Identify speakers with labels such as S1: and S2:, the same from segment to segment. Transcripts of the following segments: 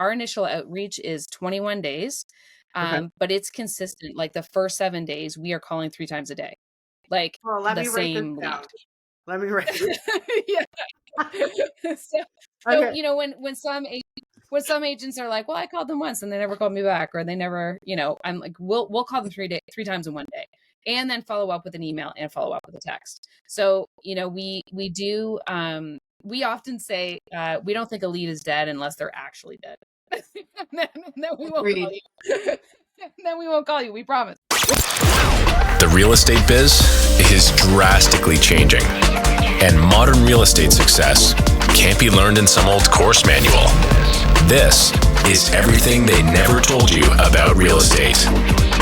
S1: our initial outreach is 21 days, but it's consistent. Like the first 7 days, we are calling 3 times a day, like the same lead.
S2: Let me write this.
S1: Yeah. So,
S2: Okay.
S1: you know, when some agents are like, well, I called them once and they never called me back, or they never, you know, I'm like, we'll call them 3 times in one day, and then follow up with an email and follow up with a text. So, you know, we do, we often say, we don't think a lead is dead unless they're actually dead. and then we won't call you. Then we won't call you. We promise.
S3: The real estate biz is drastically changing, and modern real estate success can't be learned in some old course manual. This is everything they never told you about real estate,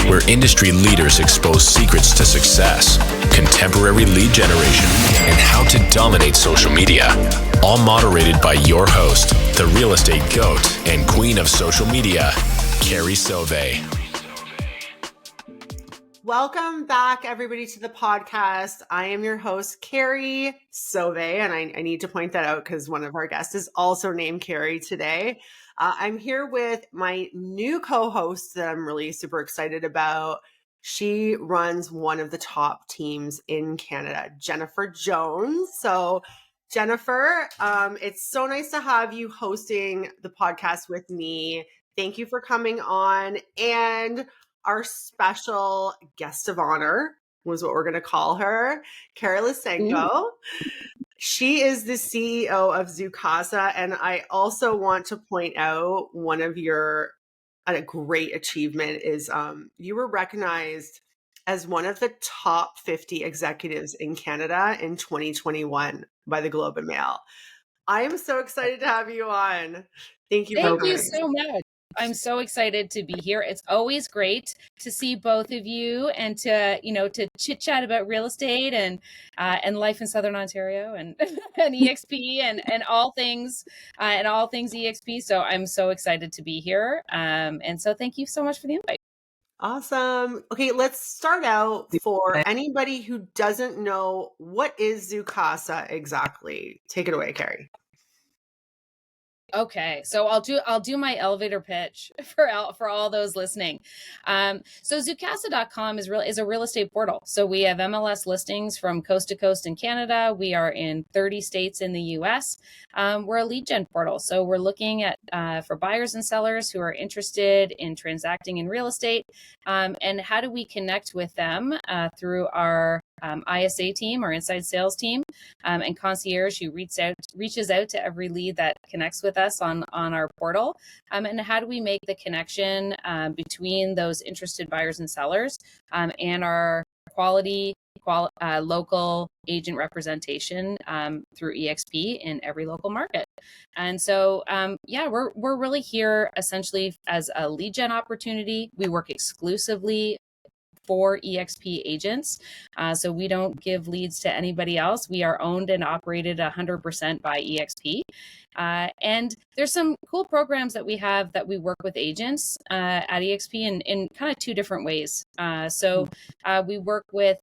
S3: where industry leaders expose secrets to success, contemporary lead generation, and how to dominate social media. All moderated by your host, the real estate goat and queen of social media, Carrie Soave.
S2: Welcome back, everybody, to the podcast. I am your host, Carrie Soave, and I need to point that out because one of our guests is also named Carrie today. I'm here with my new co-host that I'm really super excited about. She runs one of the top teams in Canada, Jennifer Jones. So, Jennifer, it's so nice to have you hosting the podcast with me. Thank you for coming on. And our special guest of honor was what we're going to call her, Carrie Lysenko. She is the CEO of Zoocasa. And I also want to point out one of your a great achievement is you were recognized as one of the top 50 executives in Canada in 2021 by the Globe and Mail. I am so excited to have you on. Thank you.
S1: Thank you so much. I'm so excited to be here. It's always great to see both of you and to, you know, to chit chat about real estate and life in Southern Ontario and EXP and all things EXP. So I'm so excited to be here. And so thank you so much for the invite.
S2: Awesome. Okay, let's start out for anybody who doesn't know, what is Zoocasa exactly? Take it away, Carrie.
S1: Okay, so I'll do my elevator pitch for all those listening. So Zoocasa.com is a real estate portal. So we have MLS listings from coast to coast in Canada. We are in 30 states in the US. We're a lead gen portal. So we're looking at for buyers and sellers who are interested in transacting in real estate. And how do we connect with them through our ISA team, our inside sales team, and concierge who reaches out to every lead that connects with us on our portal. And how do we make the connection between those interested buyers and sellers and our quality local agent representation through EXP in every local market. And so, we're really here essentially as a lead gen opportunity. We work exclusively for EXP agents. So we don't give leads to anybody else. We are owned and operated 100% by EXP. And there's some cool programs that we have that we work with agents at EXP in kind of two different ways. So we work with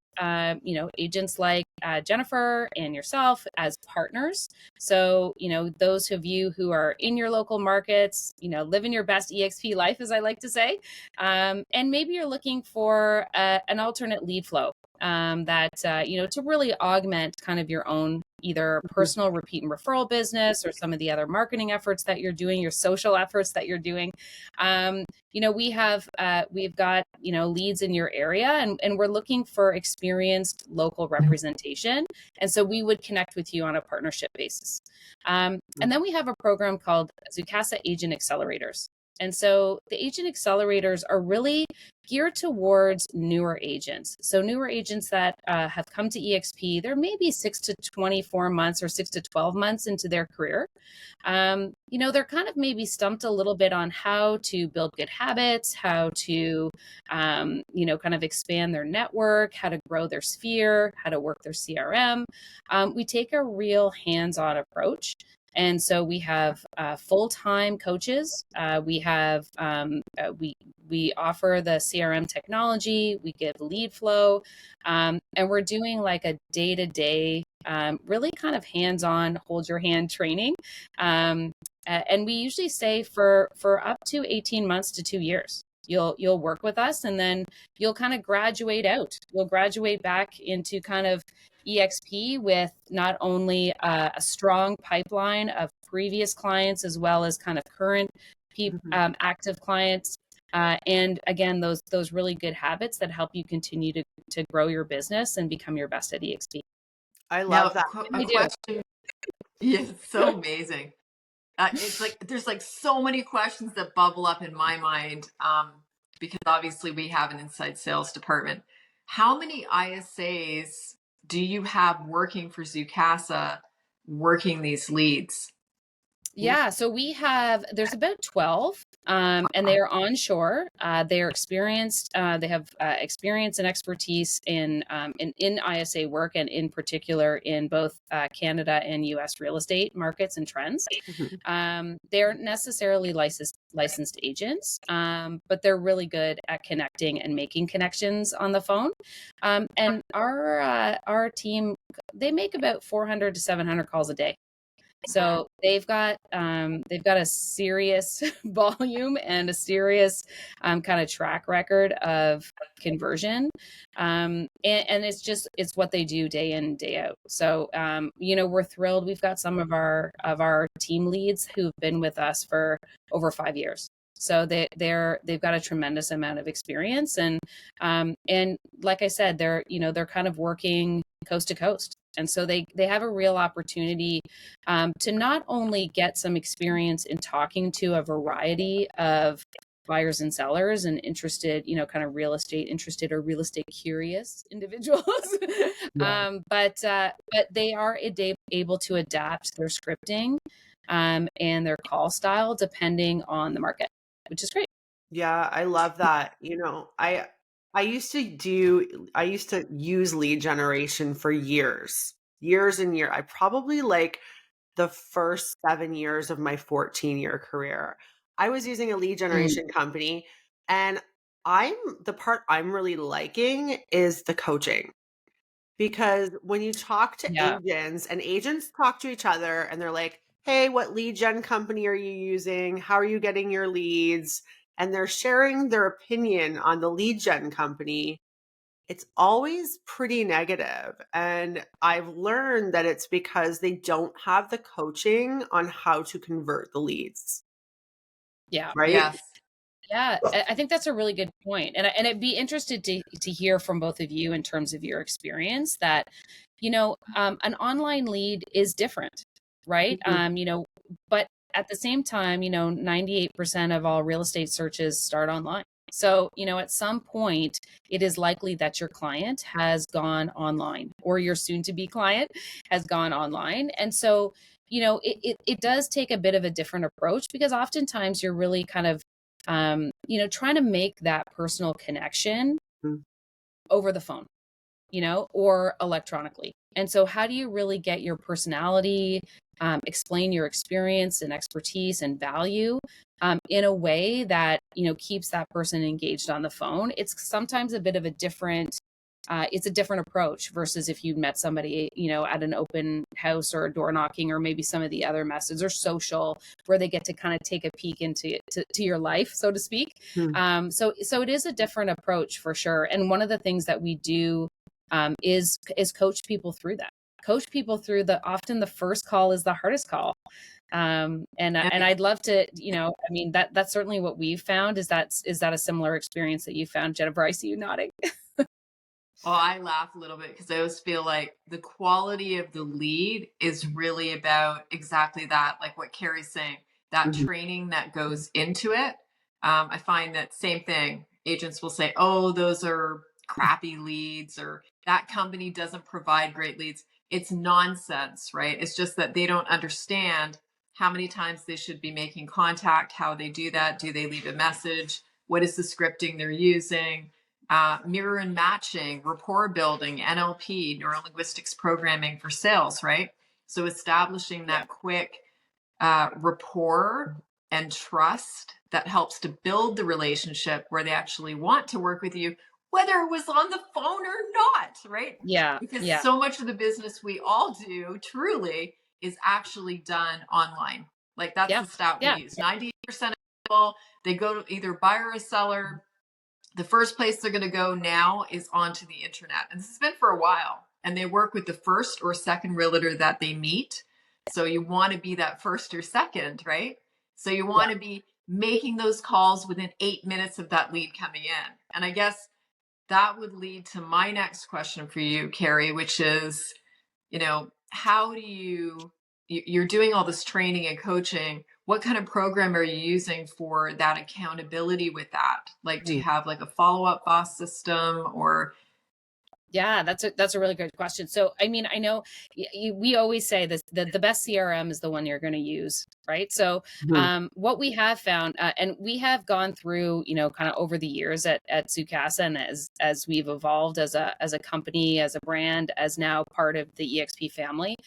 S1: agents like Jennifer and yourself as partners. So, those of you who are in your local markets, living your best EXP life, as I like to say, and maybe you're looking for an alternate lead flow to really augment kind of your own either personal repeat and referral business or some of the other marketing efforts that you're doing, your social efforts that you're doing. We've got leads in your area, and we're looking for experienced local representation. And so we would connect with you on a partnership basis. And then we have a program called Zoocasa Agent Accelerators. And so the agent accelerators are really geared towards newer agents. So newer agents that have come to EXP, they're maybe 6 to 24 months or 6 to 12 months into their career. They're kind of maybe stumped a little bit on how to build good habits, how to, kind of expand their network, how to grow their sphere, how to work their CRM. We take a real hands-on approach. And so we have full-time coaches. We offer the CRM technology. We give lead flow, and we're doing like a day-to-day, really kind of hands-on, hold your hand training And we usually say for up to 18 months to 2 years. You'll work with us, and then you'll kind of graduate out. You'll graduate back into kind of EXP with not only a strong pipeline of previous clients as well as kind of current active clients, and again those really good habits that help you continue to grow your business and become your best at EXP.
S2: I
S4: Now,
S2: love that.
S4: a question. Yeah, it's so amazing. It's like there's like so many questions that bubble up in my mind, because obviously we have an inside sales department. How many ISAs do you have working for Zoocasa, working these leads?
S1: Yeah, so there's about 12, and they are onshore. They are experienced. They have experience and expertise in ISA work, and in particular in both Canada and US real estate markets and trends. They aren't necessarily licensed agents, but they're really good at connecting and making connections on the phone. And our team, they make about 400 to 700 calls a day. So they've got a serious volume and a serious kind of track record of conversion, and it's what they do day in, day out. So we're thrilled. We've got some of our team leads who've been with us for over 5 years. So they've got a tremendous amount of experience, and like I said, they're kind of working coast to coast. And so they have a real opportunity to not only get some experience in talking to a variety of buyers and sellers and interested, kind of real estate interested or real estate curious individuals, but they are able to adapt their scripting and their call style depending on the market, which is great.
S2: Yeah, I love that. I used to use lead generation for years and years. I probably like the first 7 years of my 14-year career. I was using a lead generation company, and the part I'm really liking is the coaching. Because when you talk to agents, and agents talk to each other and they're like, hey, what lead gen company are you using? How are you getting your leads? And they're sharing their opinion on the lead gen company. It's always pretty negative. And I've learned that it's because they don't have the coaching on how to convert the leads.
S1: Yeah.
S2: Right?
S4: Yes.
S1: Yeah, I think that's a really good point. And I'd be interested to hear from both of you in terms of your experience that, an online lead is different, right? But at the same time, 98% of all real estate searches start online. So, at some point, it is likely that your client has gone online, or your soon to be client has gone online. And so, it does take a bit of a different approach, because oftentimes you're really kind of trying to make that personal connection over the phone, or electronically. And so how do you really get your personality, explain your experience and expertise and value in a way that, keeps that person engaged on the phone? It's sometimes a bit of a different it's a different approach versus if you met somebody, at an open house or a door knocking, or maybe some of the other methods or social, where they get to kind of take a peek into your life, so to speak. So it is a different approach for sure. And one of the things that we do is coach people through that. Coach people through often the first call is the hardest call. And I'd love to, that's certainly what we've found. Is that a similar experience that you found, Jennifer? I see you nodding.
S4: Well, I laugh a little bit because I always feel like the quality of the lead is really about exactly that, like what Carrie's saying, that training that goes into it. I find that same thing. Agents will say, oh, those are crappy leads, or that company doesn't provide great leads. It's nonsense, right? It's just that they don't understand how many times they should be making contact, how they do that. Do they leave a message? What is the scripting they're using? Mirror and matching, rapport building, NLP, neurolinguistics programming for sales, right? So establishing that quick rapport and trust that helps to build the relationship where they actually want to work with you, whether it was on the phone or not, right?
S1: Yeah.
S4: Because
S1: yeah.
S4: so much of the business we all do truly is actually done online. Like that's the stat we
S1: Yeah.
S4: use. 98% of people, they go to either buyer or seller. The first place they're going to go now is onto the internet. And this has been for a while. And they work with the first or second realtor that they meet. So you want to be that first or second, right? So you want to be making those calls within 8 minutes of that lead coming in. And I guess that would lead to my next question for you, Carrie, which is, how do you're doing all this training and coaching. What kind of program are you using for that accountability with that? Like, do you have like a follow-up boss system or?
S1: Yeah, that's a really good question. So, I mean, I know we always say this, the best CRM is the one you're going to use, right? So, what we have found, and we have gone through, kind of over the years at Zoocasa, and as we've evolved as a company, as a brand, as now part of the EXP family,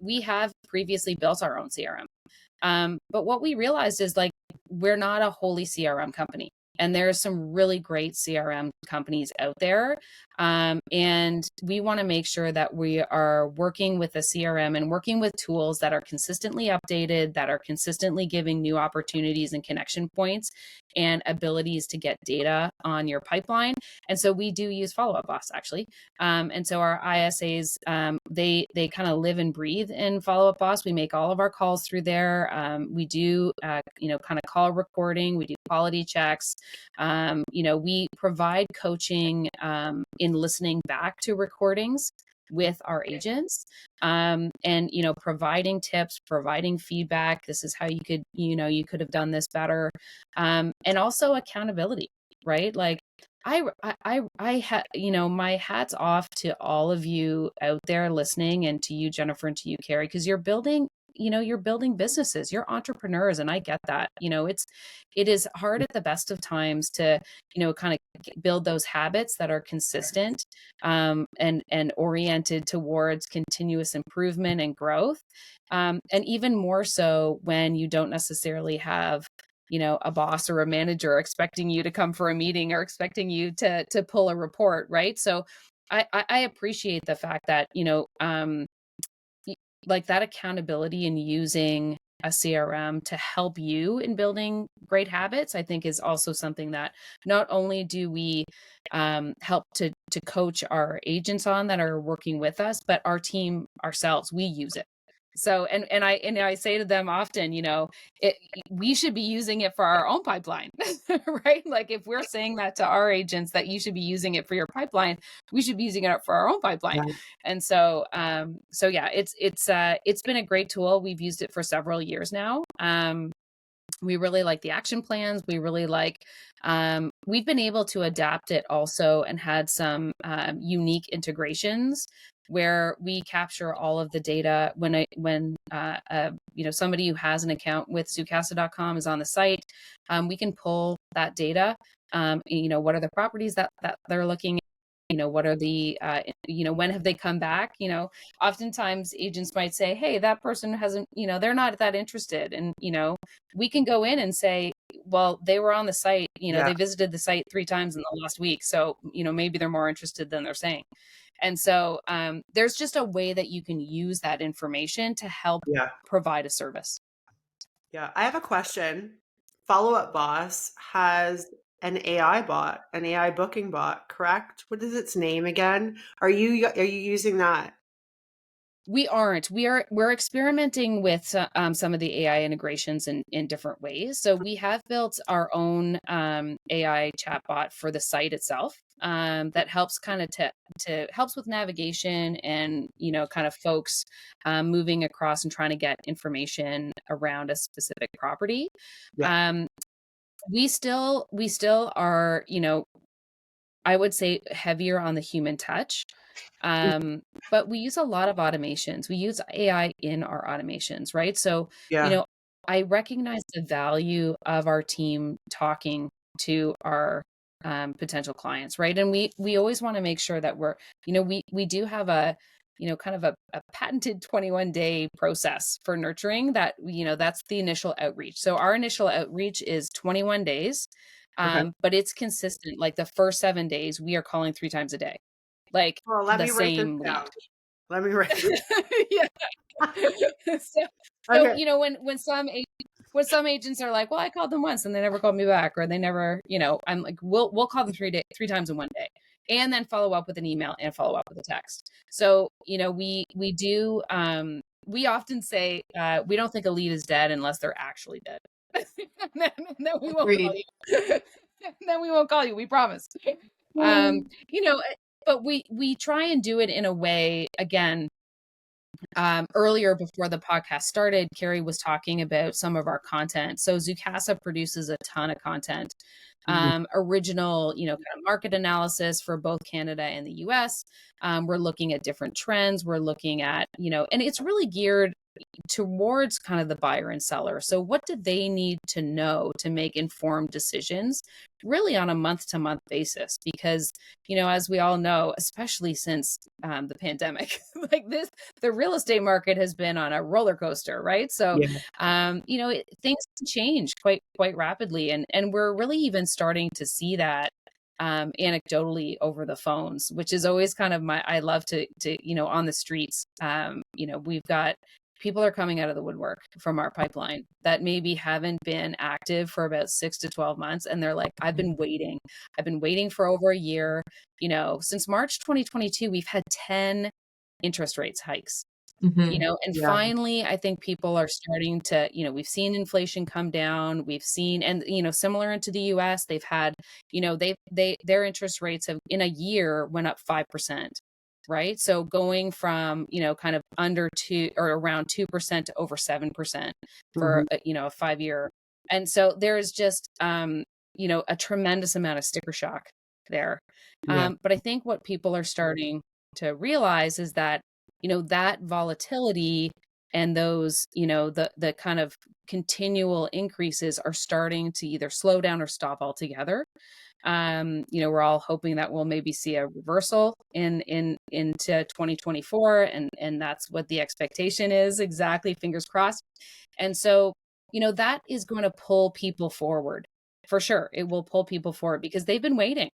S1: we have previously built our own CRM. But what we realized is like we're not a wholly CRM company. And there's some really great CRM companies out there. And we want to make sure that we are working with a CRM and working with tools that are consistently updated, that are consistently giving new opportunities and connection points and abilities to get data on your pipeline. And so we do use Follow Up Boss actually. And so our ISAs, they kind of live and breathe in Follow Up Boss. We make all of our calls through there. We do, kind of call recording. We do quality checks. We provide coaching in listening back to recordings with our agents, and providing tips, providing feedback. This is how you could have done this better, and also accountability, right? Like my hat's off to all of you out there listening, and to you, Jennifer, and to you, Carrie, because you're building businesses, you're entrepreneurs. And I get that, it is hard at the best of times to, kind of build those habits that are consistent, and oriented towards continuous improvement and growth. And even more so when you don't necessarily have, a boss or a manager expecting you to come for a meeting or expecting you to pull a report. Right. So I appreciate the fact that, like that accountability and using a CRM to help you in building great habits, I think is also something that not only do we help to coach our agents on that are working with us, but our team ourselves, we use it. So, and I say to them often, we should be using it for our own pipeline, right? Like if we're saying that to our agents that you should be using it for your pipeline, we should be using it for our own pipeline. Yeah. And so, yeah, it's been a great tool. We've used it for several years now. We really like the action plans. We really like, we've been able to adapt it also and had some unique integrations where we capture all of the data when somebody who has an account with Zoocasa.com is on the site. We can pull that data. What are the properties that they're looking at? What are the, when have they come back? Oftentimes agents might say, hey, that person hasn't, they're not that interested. And, we can go in and say, well, they were on the site, they visited the site 3 times in the last week. So, maybe they're more interested than they're saying. And so there's just a way that you can use that information to help provide a service.
S2: Yeah. I have a question. Follow Up Boss has an AI bot, an AI booking bot, correct? What is its name again? Are you using that?
S1: We aren't. We're experimenting with some of the AI integrations in different ways. So we have built our own AI chatbot for the site itself that helps kind of helps with navigation and kind of folks moving across and trying to get information around a specific property. Yeah. We still are, I would say heavier on the human touch. But we use a lot of automations. We use AI in our automations, right? So, I recognize the value of our team talking to our potential clients, right? And we always want to make sure that we're, we do have a, kind of a patented 21-day process for nurturing that, that's the initial outreach. So our initial outreach is 21 days, but it's consistent. Like the first 7 days, we are calling 3 times a day. Like
S2: let
S1: the
S2: me write
S1: same
S2: this down.
S1: lead.
S2: Let me write.
S1: Yeah. So,
S2: Okay.
S1: you know, when some agents are like, well, I called them once and they never called me back, or they never, you know, I'm like, we'll call them 3 times in one day, and then follow up with an email and follow up with a text. So, you know, we do, we often say, we don't think a lead is dead unless they're actually dead. and then we won't call
S4: Agreed.
S1: you. And then we won't call you. We promise. You know, but we try and do it in a way, again, earlier before the podcast started, Carrie was talking about some of our content. So Zoocasa produces a ton of content, original, you know, kind of market analysis for both Canada and the US. We're looking at different trends. We're looking at, you know, and it's really geared towards kind of the buyer and seller. So what do they need to know to make informed decisions, really on a month to month basis? Because, you know, as we all know, especially since the pandemic, like this, the real estate market has been on a roller coaster, right? So, you know, things change quite rapidly, and we're really even starting to see that anecdotally over the phones, which is always kind of I love to, you know, on the streets, you know, we've got people are coming out of the woodwork from our pipeline that maybe haven't been active for about 6 to 12 months. And they're like, I've been waiting for over a year. You know, since March 2022, we've had 10 interest rates hikes. You know, and finally, I think people are starting to, you know, we've seen inflation come down. We've seen, and, you know, similar into the US, they've had, you know, their interest rates have in a year went up 5%. Right. So going from, you know, kind of under 2 or around 2% to over 7% for, you know, a 5-year. And so there's just, you know, a tremendous amount of sticker shock there. But I think what people are starting to realize is that, you know, that volatility and those, you know, the kind of continual increases are starting to either slow down or stop altogether. You know, we're all hoping that we'll maybe see a reversal into 2024, and that's what the expectation is. Exactly, fingers crossed. And so, you know, that is going to pull people forward for sure. It will pull people forward because they've been waiting.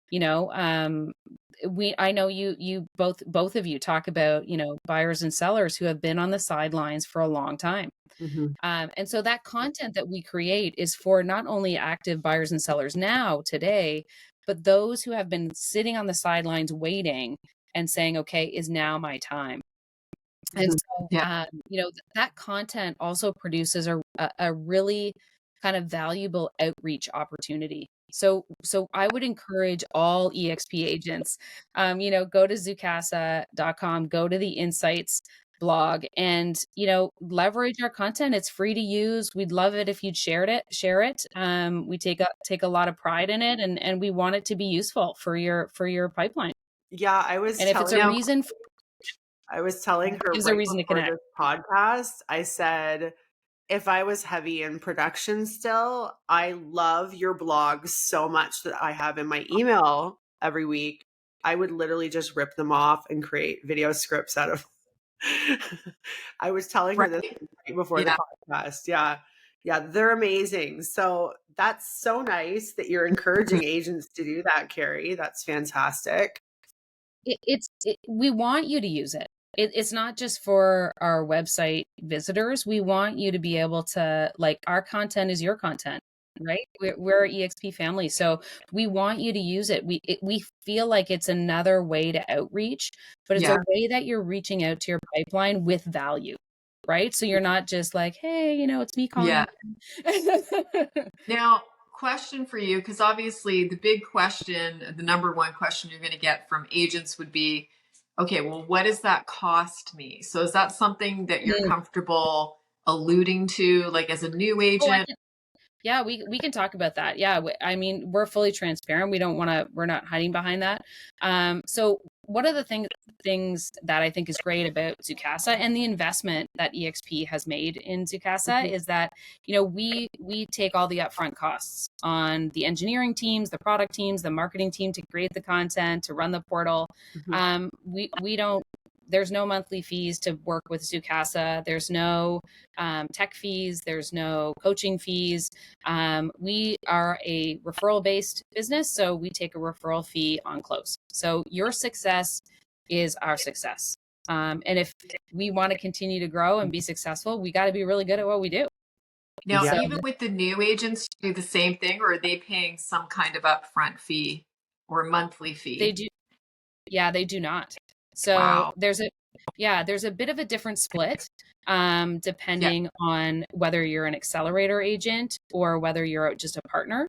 S1: You know, I know you both of you talk about, you know, buyers and sellers who have been on the sidelines for a long time. And so that content that we create is for not only active buyers and sellers now today, but those who have been sitting on the sidelines waiting and saying, okay, is now my time. And so, you know, that content also produces a really kind of valuable outreach opportunity. So I would encourage all EXP agents, you know, go to Zoocasa.com, go to the Insights blog, and, you know, leverage our content. It's free to use. We'd love it if you'd share it. We take a lot of pride in it, and we want it to be useful for your pipeline.
S2: Yeah, I was
S1: and if it's a reason,
S2: I was telling her
S1: gives
S2: right
S1: a reason to
S2: before
S1: connect.
S2: this podcast, I said, if I was heavy in production still, I love your blog so much that I have in my email every week. I would literally just rip them off and create video scripts out of. I was telling her this right before the podcast. Yeah. Yeah. They're amazing. So that's so nice that you're encouraging agents to do that, Carrie. That's fantastic.
S1: We want you to use it. It's not just for our website visitors. We want you to be able to, like, our content is your content, right? We're an EXP family. So we want you to use it. We feel like it's another way to outreach, but it's a way that you're reaching out to your pipeline with value, right? So you're not just like, hey, you know, it's me calling.
S4: Now, question for you, because obviously the big question, the number one question you're going to get from agents would be, okay, well, what does that cost me? So is that something that you're comfortable alluding to, like as a new agent?
S1: Yeah, we can talk about that. Yeah, I mean, we're fully transparent. We're not hiding behind that. So one of the things that I think is great about Zoocasa and the investment that EXP has made in Zoocasa is that, you know, we take all the upfront costs on the engineering teams, the product teams, the marketing team to create the content, to run the portal. We don't. There's no monthly fees to work with Zoocasa. There's no tech fees. There's no coaching fees. We are a referral-based business, so we take a referral fee on close. So your success is our success. And if we want to continue to grow and be successful, we got to be really good at what we do.
S4: Now,
S2: Yeah.
S4: even with the new agents, do the same thing, or are they paying some kind of upfront fee or monthly fee?
S1: They do. Yeah, they do not. So
S4: Wow.
S1: there's a bit of a different split, depending on whether you're an accelerator agent or whether you're just a partner.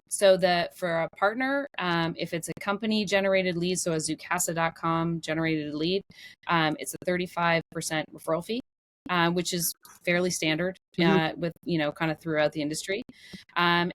S1: So for a partner, if it's a company generated lead, so a Zoocasa.com generated lead, it's a 35% referral fee, which is fairly standard with, kind of throughout the industry. And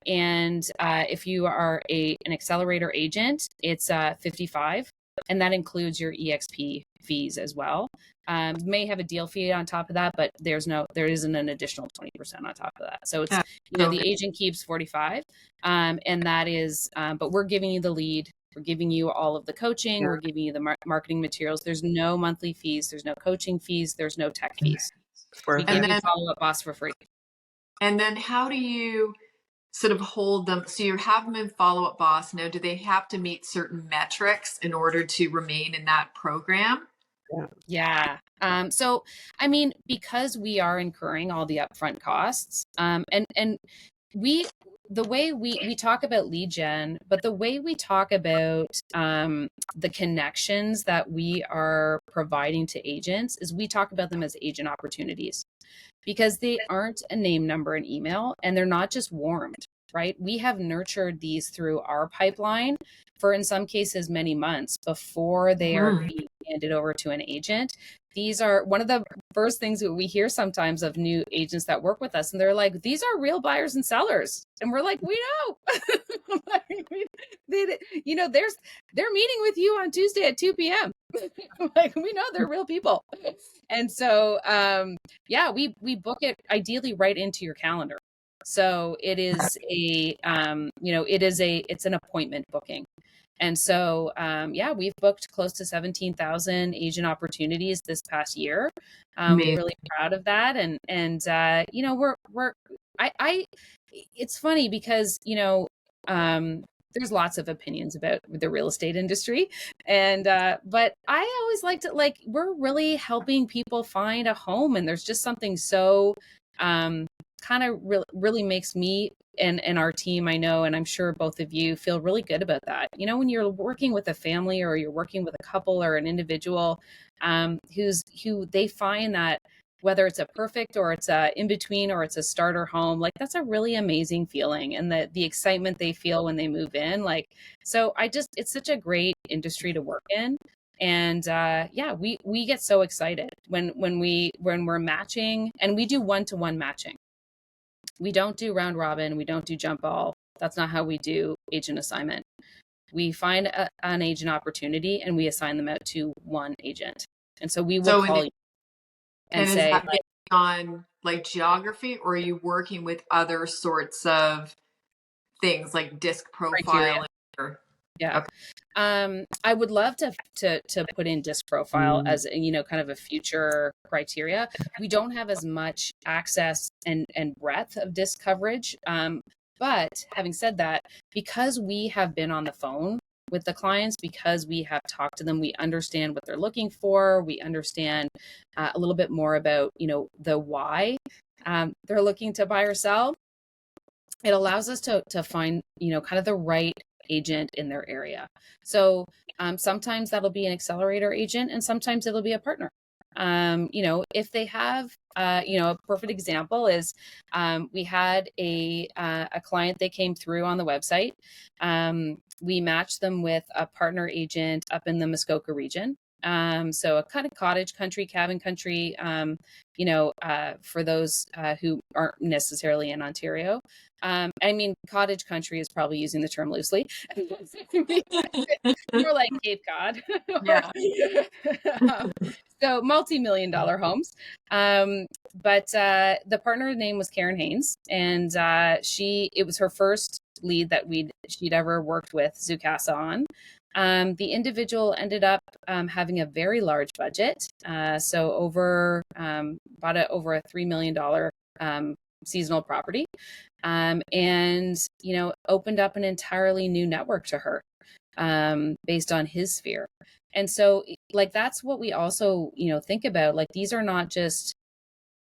S1: if you are an accelerator agent, it's 55, and that includes your EXP fees as well. You may have a deal fee on top of that, but there isn't an additional 20% on top of that. So it's, the agent keeps 45, and that is, but we're giving you the lead. We're giving you all of the coaching. We're giving you the marketing materials. There's no monthly fees. There's no coaching fees. There's no tech fees. We give you Follow Up Boss for free.
S4: And then how do you sort of hold them? So you have them in Follow Up Boss. Now, do they have to meet certain metrics in order to remain in that program?
S1: Yeah. So, because we are incurring all the upfront costs, and the way we talk about lead gen, but the way we talk about the connections that we are providing to agents is we talk about them as agent opportunities, because they aren't a name, number, and email, and they're not just warmed, right? We have nurtured these through our pipeline for, in some cases, many months before they are being handed over to an agent. These are one of the first things that we hear sometimes of new agents that work with us. And they're like, these are real buyers and sellers. And we're like, we know. They're meeting with you on Tuesday at 2 p.m. Like, we know they're real people. And so, we book it ideally right into your calendar. So it is it's an appointment booking. And so, we've booked close to 17,000 agent opportunities this past year. We're really proud of that. And it's funny because, there's lots of opinions about the real estate industry. And, but I always liked it. Like, we're really helping people find a home. And there's just something so, kind of really makes me and our team, I know, and I'm sure both of you feel really good about that. When you're working with a family or you're working with a couple or an individual who they find that whether it's a perfect or it's a in between or it's a starter home, like, that's a really amazing feeling, and the excitement they feel when they move in. Like, so it's such a great industry to work in. And we get so excited when we're matching, and we do one-to-one matching. We don't do round robin. We don't do jump ball. That's not how we do agent assignment. We find an agent opportunity and we assign them out to one agent. And so we will call you and say,
S4: is that based on like geography, or are you working with other sorts of things like disc profiling?
S1: Yeah. Okay. I would love to put in disc profile as, kind of a future criteria. We don't have as much access and breadth of disc coverage. But having said that, because we have been on the phone with the clients, because we have talked to them, we understand what they're looking for. We understand a little bit more about, the why they're looking to buy or sell. It allows us to find, kind of the right agent in their area. So sometimes that'll be an accelerator agent, and sometimes it'll be a partner. If they have, a perfect example is we had a client that came through on the website. We matched them with a partner agent up in the Muskoka region. So a kind of cottage country, cabin country, for those who aren't necessarily in Ontario. Cottage country is probably using the term loosely. More like Cape Cod.
S4: Yeah.
S1: So multi-million-dollar homes. But the partner name was Karen Haynes, and it was her first lead that she'd ever worked with Zoocasa on. The individual ended up having a very large budget, so bought over a $3 million seasonal property, and opened up an entirely new network to her based on his sphere. And so like, that's what we also, think about. Like, these are not just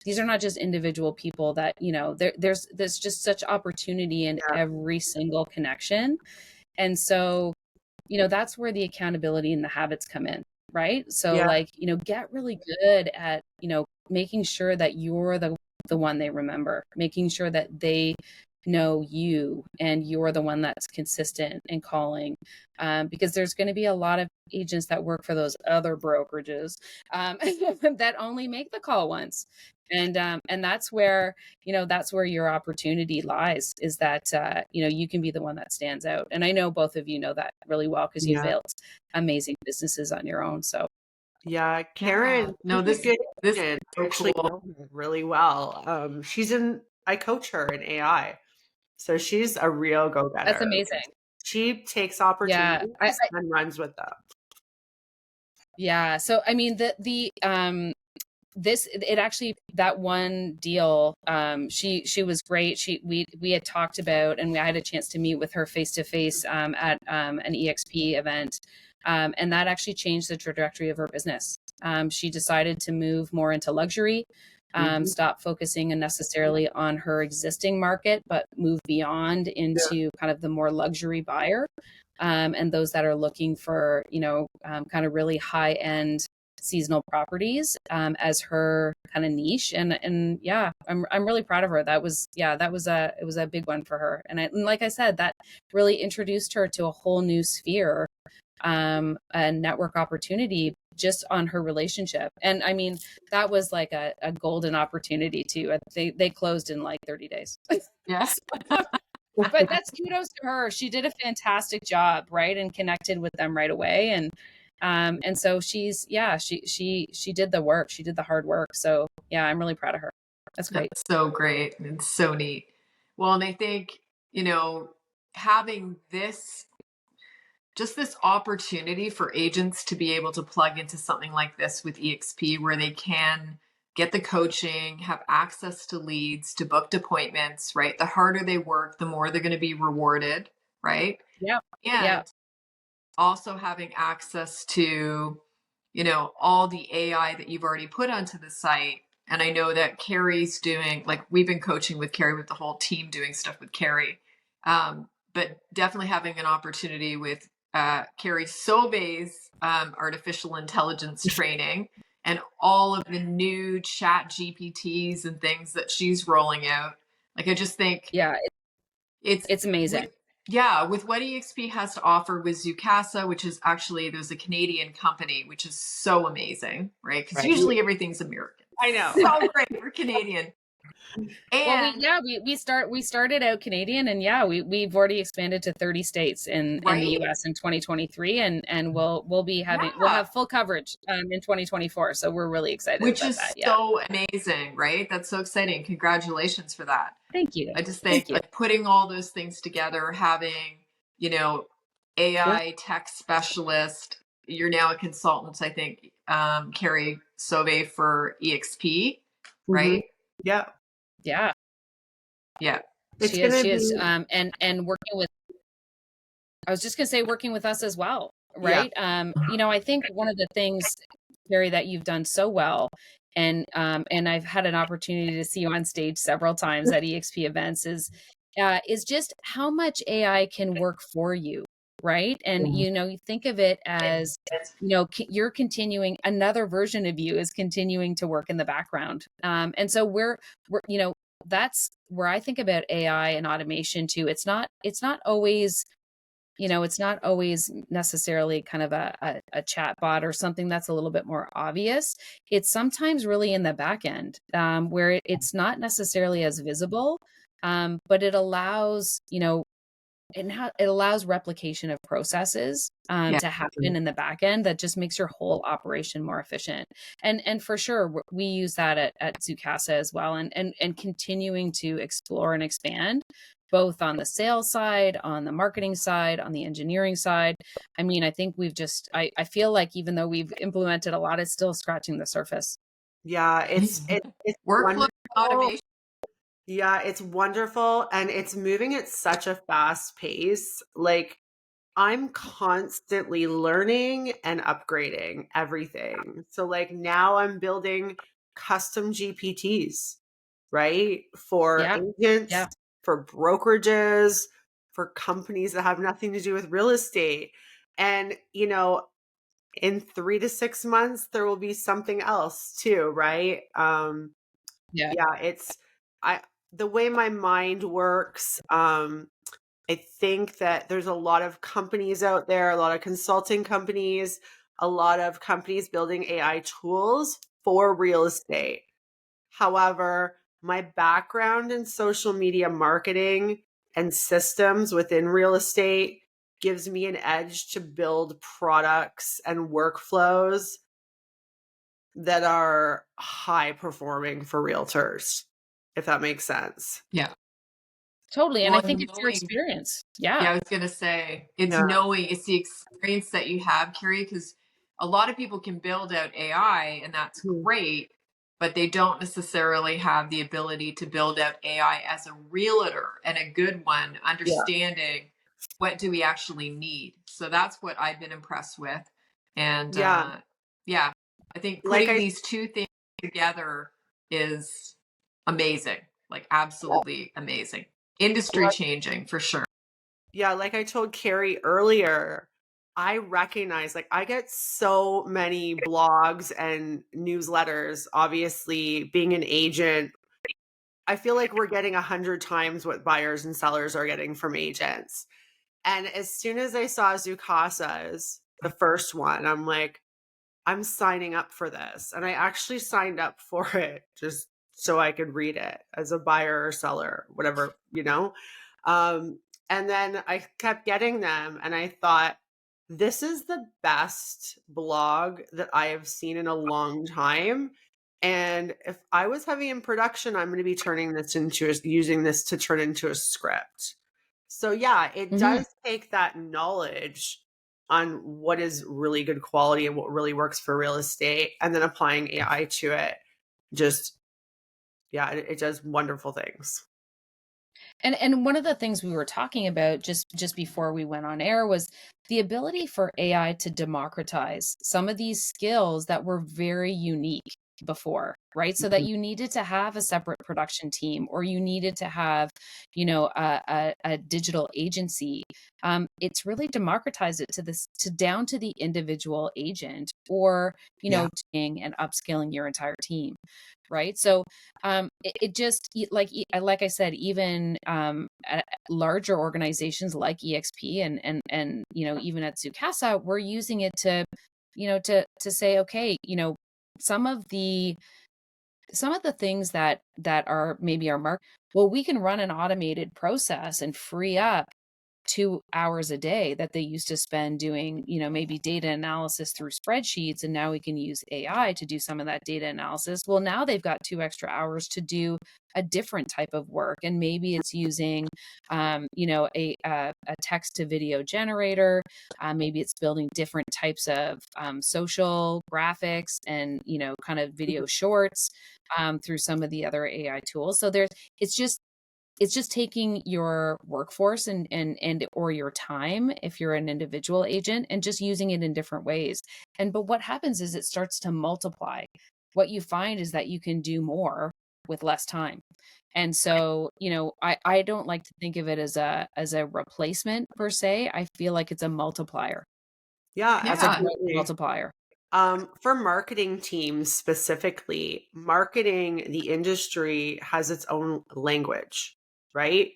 S1: individual people that, there's just such opportunity in
S2: Yeah.
S1: every single connection. And so, that's where the accountability and the habits come in, right? So
S2: Yeah.
S1: like, get really good at, making sure that you're the one they remember, making sure that they know you and you're the one that's consistent in calling, because there's going to be a lot of agents that work for those other brokerages, that only make the call once. And that's where, that's where your opportunity lies, is that, you can be the one that stands out. And I know both of you know that really well, because you've
S2: Yeah.
S1: built amazing businesses on your own. So
S2: Yeah. Karen,
S4: No,
S2: she's a good
S4: this is
S2: agent.
S4: so
S2: Actually
S4: cool.
S2: know her really well. I coach her in AI. So she's a real
S1: that's
S2: go-getter.
S1: amazing.
S2: She takes
S1: Yeah.
S2: opportunities and runs with them.
S1: Yeah. So, I mean, it actually, that one deal, she was great. We had talked about, and I had a chance to meet with her face to face at an EXP event, and that actually changed the trajectory of her business. She decided to move more into luxury, stop focusing unnecessarily on her existing market, but move beyond into kind of the more luxury buyer, and those that are looking for, kind of really high end seasonal properties, as her kind of niche. And yeah, I'm really proud of her. It was a big one for her. And like I said, that really introduced her to a whole new sphere, a network opportunity, just on her relationship. And I mean, that was like a golden opportunity too. They closed in like 30 days.
S4: Yeah.
S1: But that's kudos to her. She did a fantastic job, right? And connected with them right away. And so she did the work. She did the hard work. So yeah, I'm really proud of her. That's great.
S4: That's so great. It's so neat. Well, and I think, having this opportunity for agents to be able to plug into something like this with EXP, where they can get the coaching, have access to leads, to booked appointments, right? The harder they work, the more they're going to be rewarded, right?
S1: Yeah.
S4: And
S1: Yeah.
S4: also having access to, all the AI that you've already put onto the site. And I know that Carrie's doing, like, we've been coaching with Carrie, with the whole team doing stuff with Carrie. But definitely having an opportunity with Carrie Sauve's artificial intelligence training, and all of the new chat GPTs and things that she's rolling out. Like, I just think
S1: it's amazing.
S4: With what EXP has to offer with Zoocasa, which is actually, there's a Canadian company, which is so amazing, right? Because usually everything's American.
S2: I know.
S4: So great. We're Canadian. And
S1: we started out Canadian, and we've already expanded to 30 states in the US in 2023, and we'll have full coverage in 2024. So we're really excited
S4: which
S1: about
S4: is
S1: that.
S4: so amazing, right? That's so exciting. Congratulations for that.
S1: Thank you.
S4: I just think, like, putting all those things together, having, AI tech specialist, you're now a consultant, I think, Carrie Soave for EXP, right?
S2: Yeah.
S1: Yeah.
S4: Yeah.
S1: She is. And working with, I was just going to say, working with us as well. Right.
S2: Yeah.
S1: I think one of the things, Carrie, that you've done so well, and I've had an opportunity to see you on stage several times at EXP events, is just how much AI can work for you. Right. And, you think of it as, you're continuing, another version of you is continuing to work in the background. And so we're, that's where I think about AI and automation too. It's not always, it's not always necessarily kind of a chat bot or something that's a little bit more obvious. It's sometimes really in the back end, where it's not necessarily as visible, but it allows, it allows replication of processes to happen in the back end that just makes your whole operation more efficient. And for sure, we use that at Zoocasa as well, and continuing to explore and expand, both on the sales side, on the marketing side, on the engineering side. I mean, I think I feel like even though we've implemented a lot, it's still scratching the surface.
S2: Yeah, it's
S4: workflow automation.
S2: Yeah, it's wonderful, and it's moving at such a fast pace. Like, I'm constantly learning and upgrading everything. So like now I'm building custom GPTs, right? For
S1: Yeah.
S2: agents,
S1: Yeah.
S2: for brokerages, for companies that have nothing to do with real estate. And, in 3 to 6 months, there will be something else too, right?
S1: Yeah.
S2: Yeah, I the way my mind works, I think that there's a lot of companies out there, a lot of consulting companies, a lot of companies building AI tools for real estate. However, my background in social media marketing and systems within real estate gives me an edge to build products and workflows that are high performing for realtors, if that makes sense.
S4: Yeah.
S1: Totally. And I
S4: Well,
S1: think
S4: and
S1: it's your
S4: knowing,
S1: experience.
S4: yeah,
S1: Yeah.
S4: I was going to say, it's
S2: Yeah.
S4: knowing, it's the experience that you have, Carrie, because a lot of people can build out AI and that's
S2: Mhm.
S4: great, but they don't necessarily have the ability to build out AI as a realtor and a good one,
S2: Yeah.
S4: understanding what do we actually need. So that's what I've been impressed with. And
S2: Yeah.
S4: yeah, I think
S2: Like
S4: putting
S2: I,
S4: these two things together is amazing, like absolutely amazing. Industry changing for sure.
S2: yeah, like I told Carrie earlier, I recognize like I get so many blogs and newsletters. Obviously, being an agent, I feel like we're getting 100 times what buyers and sellers are getting from agents. And as soon as I saw Zoocasa's, the first one, I'm like, I'm signing up for this. And I actually signed up for it just so I could read it as a buyer or seller, whatever. Um, and then I kept getting them and I thought, this is the best blog that I have seen in a long time. And if I was heavy in production, I'm going to be using this to turn into a script. So yeah, it
S1: Mhm.
S2: does take that knowledge on what is really good quality and what really works for real estate and then applying AI to it. Just, yeah, it does wonderful things.
S1: And one of the things we were talking about just before we went on air was the ability for AI to democratize some of these skills that were very unique before, right? So that
S2: Mhm.
S1: you needed to have a separate production team or you needed to have, a digital agency. It's really democratized it to down to the individual agent or,
S2: Yeah.
S1: doing and upskilling your entire team. Right. So it just like I said, even at larger organizations like EXP and even at Zoocasa, we're using it to to say, okay, some of the things that are maybe our mark, well, we can run an automated process and free up 2 hours a day that they used to spend doing, maybe data analysis through spreadsheets. And now we can use AI to do some of that data analysis. Well, now they've got 2 extra hours to do a different type of work. And maybe it's using, a text to video generator. Maybe it's building different types of social graphics and, kind of video shorts through some of the other AI tools. So it's just, it's just taking your workforce and or your time if you're an individual agent and just using it in different ways. But what happens is it starts to multiply. What you find is that you can do more with less time. And so, I don't like to think of it as a replacement per se. I feel like it's a multiplier.
S2: Yeah,
S1: It's a
S4: Yeah.
S1: growth
S2: absolutely.
S1: multiplier.
S2: For marketing teams specifically, marketing, the industry has its own language, right?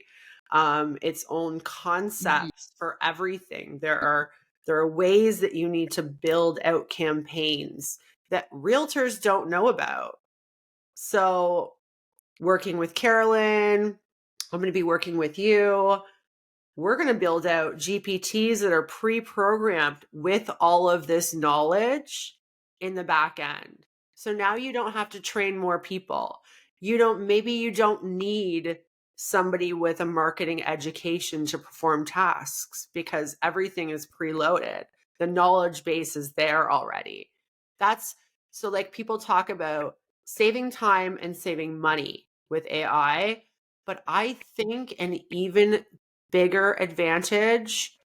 S2: Its own
S1: Mhm.
S2: concepts for everything. There are ways that you need to build out campaigns that realtors don't know about. So, working with Carolyn, I'm going to be working with you. We're going to build out GPTs that are pre-programmed with all of this knowledge in the back end. So now you don't have to train more people. Maybe you don't need somebody with a marketing education to perform tasks because everything is preloaded. The knowledge base is there already. That's so like people talk about saving time and saving money with AI, but I think an even bigger advantage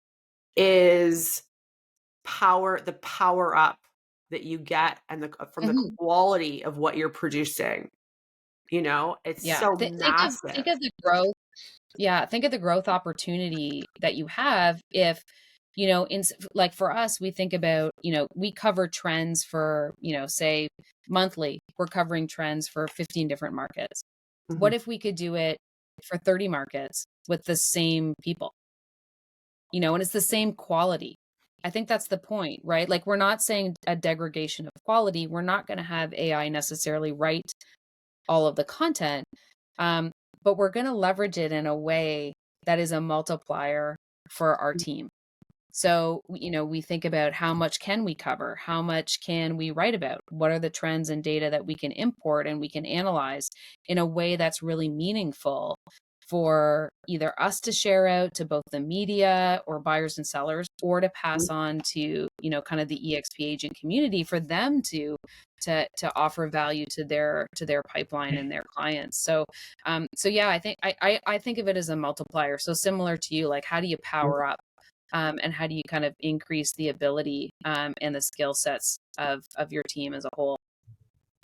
S2: is the power up that you get and from the quality of what you're producing. It's so massive.
S1: Think of the growth. Yeah, think of the growth opportunity that you have if, like for us, we think about, we cover trends for, say monthly, we're covering trends for 15 different markets. What if we could do it for 30 markets with the same people, and it's the same quality? I think that's the point, right? Like, we're not saying a degradation of quality. We're not going to have AI necessarily write all of the content, but we're going to leverage it in a way that is a multiplier for our team. So, we think about how much can we cover? How much can we write about? What are the trends and data that we can import and we can analyze in a way that's really meaningful for either us to share out to both the media or buyers and sellers, or to pass on to, kind of the EXP agent community for them to offer value to their pipeline and their clients. So yeah, I think of it as a multiplier. So similar to you, like, how do you power up? And how do you kind of increase the ability and the skill sets of your team as a whole?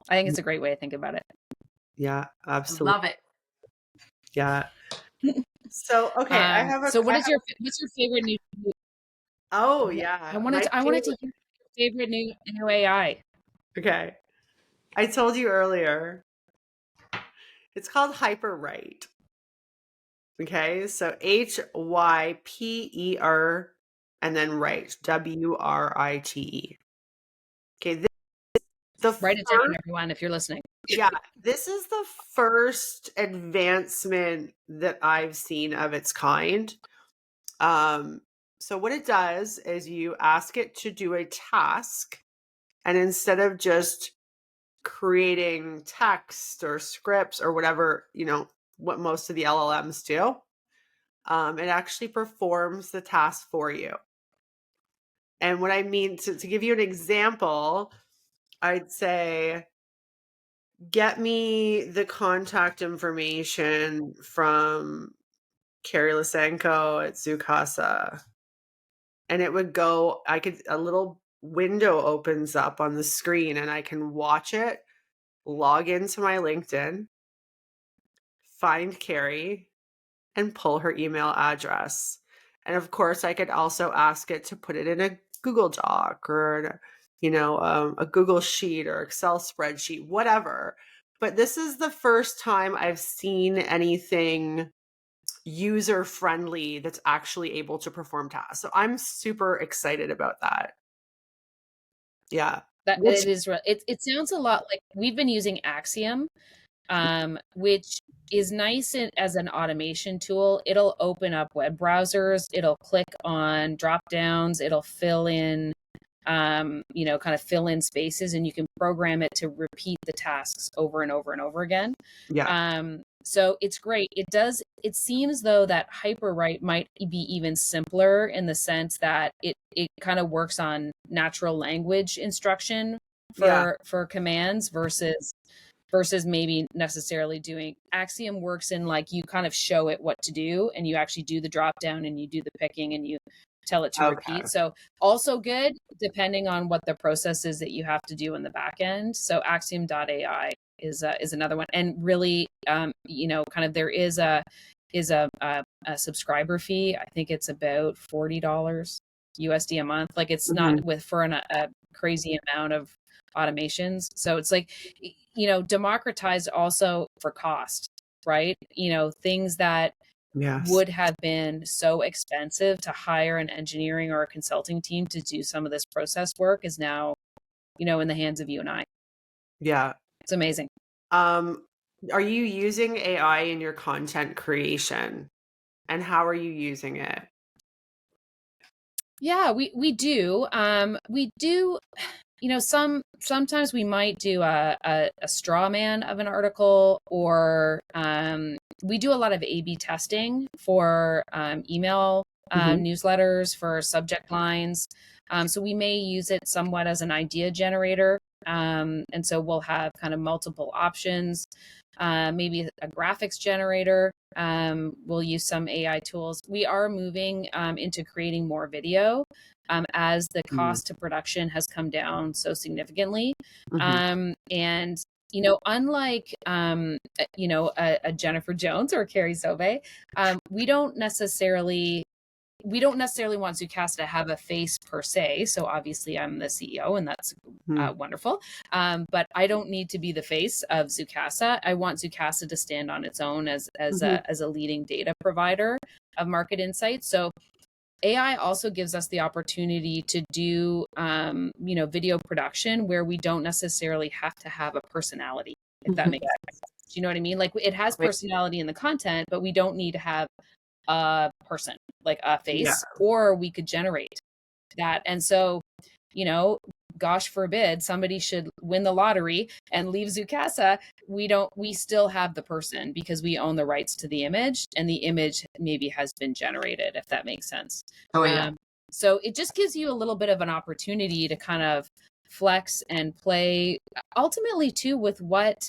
S1: I think it's a great way to think about it.
S2: Yeah, absolutely.
S4: Love it.
S2: Yeah. So, okay, I have a.
S1: So, what's your favorite new?
S2: Oh yeah,
S1: I wanted to hear your favorite new AI.
S2: Okay, I told you earlier. It's called Hyperwrite. Okay, so HYPER and then write, WRITE. Okay,
S1: Write it down, everyone, if you're listening.
S2: Yeah, this is the first advancement that I've seen of its kind. So what it does is you ask it to do a task, and instead of just creating text or scripts or whatever, what most of the LLMs do, it actually performs the task for you. And what I mean, to give you an example, I'd say, get me the contact information from Carrie Lysenko at Zoocasa. And it would go, a little window opens up on the screen and I can watch it, log into my LinkedIn, find Carrie, and pull her email address. And of course, I could also ask it to put it in a Google Doc or, a Google Sheet or Excel spreadsheet, whatever. But this is the first time I've seen anything user-friendly that's actually able to perform tasks. So I'm super excited about that. Yeah.
S1: It sounds a lot like we've been using Axiom, which is nice as an automation tool. It'll open up web browsers. It'll click on drop downs. It'll fill in, kind of fill in spaces, and you can program it to repeat the tasks over and over and over again.
S2: Yeah.
S1: So it's great. It seems though that Hyperwrite might be even simpler in the sense that it kind of works on natural language instruction for commands versus maybe necessarily doing. Axiom works in, like, you kind of show it what to do and you actually do the drop down and you do the picking and you tell it to repeat. So also good depending on what the process is that you have to do in the back end. So Axiom.ai is another one. And really, kind of there is a subscriber fee. I think it's about $40 USD a month. Like, it's not for a crazy amount of automations. So it's like, democratized also for cost, right? Things that would have been so expensive to hire an engineering or a consulting team to do some of this process work is now, in the hands of you and I.
S2: Yeah.
S1: It's amazing.
S2: Are you using AI in your content creation, and how are you using it?
S1: Yeah, we do. We do. Sometimes we might do a straw man of an article, or we do a lot of A/B testing for email newsletters, for subject lines. So we may use it somewhat as an idea generator. And so we'll have kind of multiple options, maybe a graphics generator. We'll use some AI tools. We are moving into creating more video as the cost to production has come down so significantly. And unlike a Jennifer Jones or Carrie Soave, we don't necessarily want Zoocasa to have a face per se. So obviously I'm the CEO and that's wonderful. But I don't need to be the face of Zoocasa. I want Zoocasa to stand on its own as a leading data provider of market insights. So AI also gives us the opportunity to do, video production where we don't necessarily have to have a personality, if that makes sense. Do you know what I mean? Like it has personality in the content, but we don't need to have a person, like a face, or we could generate that. And so, gosh forbid somebody should win the lottery and leave Zoocasa, we still have the person because we own the rights to the image, and the image maybe has been generated, if that makes sense. So it just gives you a little bit of an opportunity to kind of flex and play ultimately too with what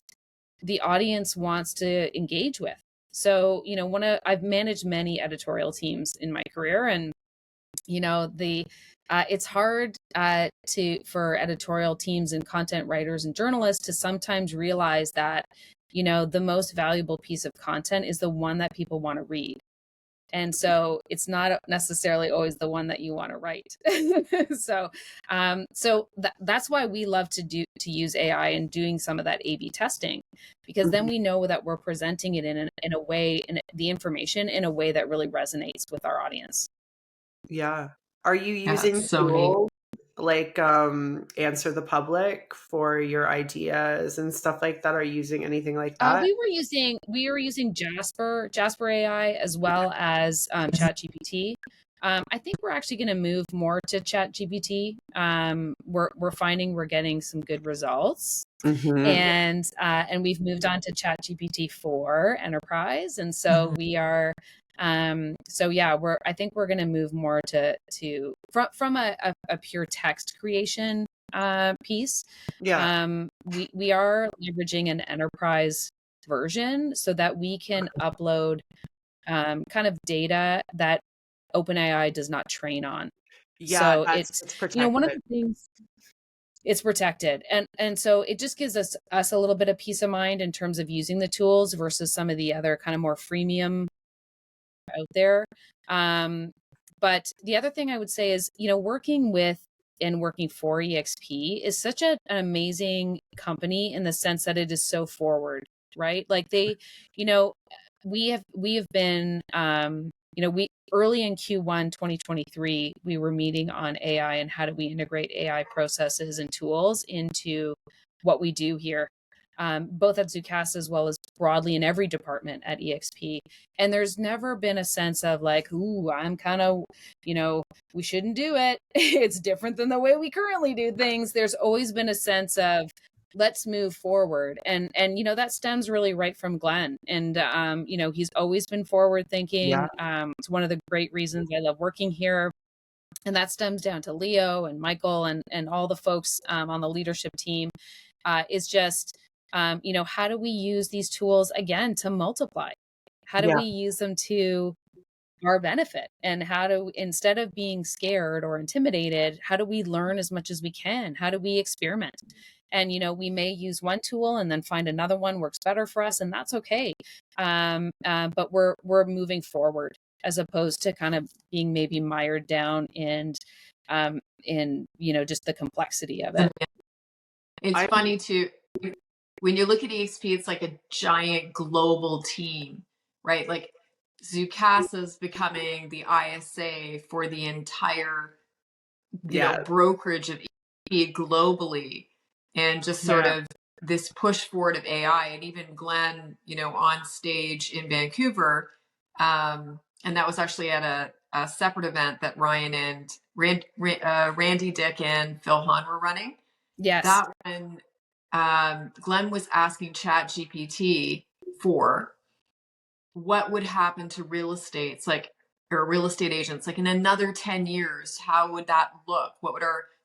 S1: the audience wants to engage with. So, I've managed many editorial teams in my career, and it's hard for editorial teams and content writers and journalists to sometimes realize that, the most valuable piece of content is the one that people want to read. And so it's not necessarily always the one that you want to write. So that's why we love to use AI and doing some of that A/B testing, because then we know that we're presenting it in a way, in the information in a way that really resonates with our audience.
S2: Yeah. Are you using tools like Answer the Public for your ideas and stuff like that? Are you using anything like that?
S1: We were using Jasper AI as well as ChatGPT. I think we're actually going to move more to ChatGPT. We're finding we're getting some good results, and we've moved on to ChatGPT for Enterprise, and so we are. I think we're going to move more from a pure text creation piece. We are leveraging an enterprise version so that we can upload kind of data that OpenAI does not train on. So it's protected. One of the things, it's protected, and so it just gives us a little bit of peace of mind in terms of using the tools versus some of the other kind of more freemium out there. But the other thing I would say is, working with and working for EXP is such an amazing company in the sense that it is so forward, right? Like we have been, we early in Q1 2023, we were meeting on AI and how do we integrate AI processes and tools into what we do here, both at Zoocasa as well as broadly in every department at EXP. And there's never been a sense of like, ooh, I'm kind of, we shouldn't do it. It's different than the way we currently do things. There's always been a sense of let's move forward. And that stems really right from Glenn. And, he's always been forward thinking. It's one of the great reasons I love working here. And that stems down to Leo and Michael and all the folks on the leadership team. Is just, how do we use these tools again to multiply? How do we use them to our benefit? And instead of being scared or intimidated, how do we learn as much as we can? How do we experiment? And, we may use one tool and then find another one works better for us, and that's okay. But we're moving forward as opposed to kind of being maybe mired down in just the complexity of it.
S4: It's funny too, when you look at EXP, it's like a giant global team, right? Like Zoocasa is becoming the ISA for the entire brokerage of EXP globally, and just sort of this push forward of AI. And even Glenn, on stage in Vancouver, and that was actually at a separate event that Ryan and Randy Dick and Phil Hahn were running.
S1: Yes.
S4: That one, Glenn was asking ChatGPT for what would happen to real estate agents, like in another 10 years, how would that look? What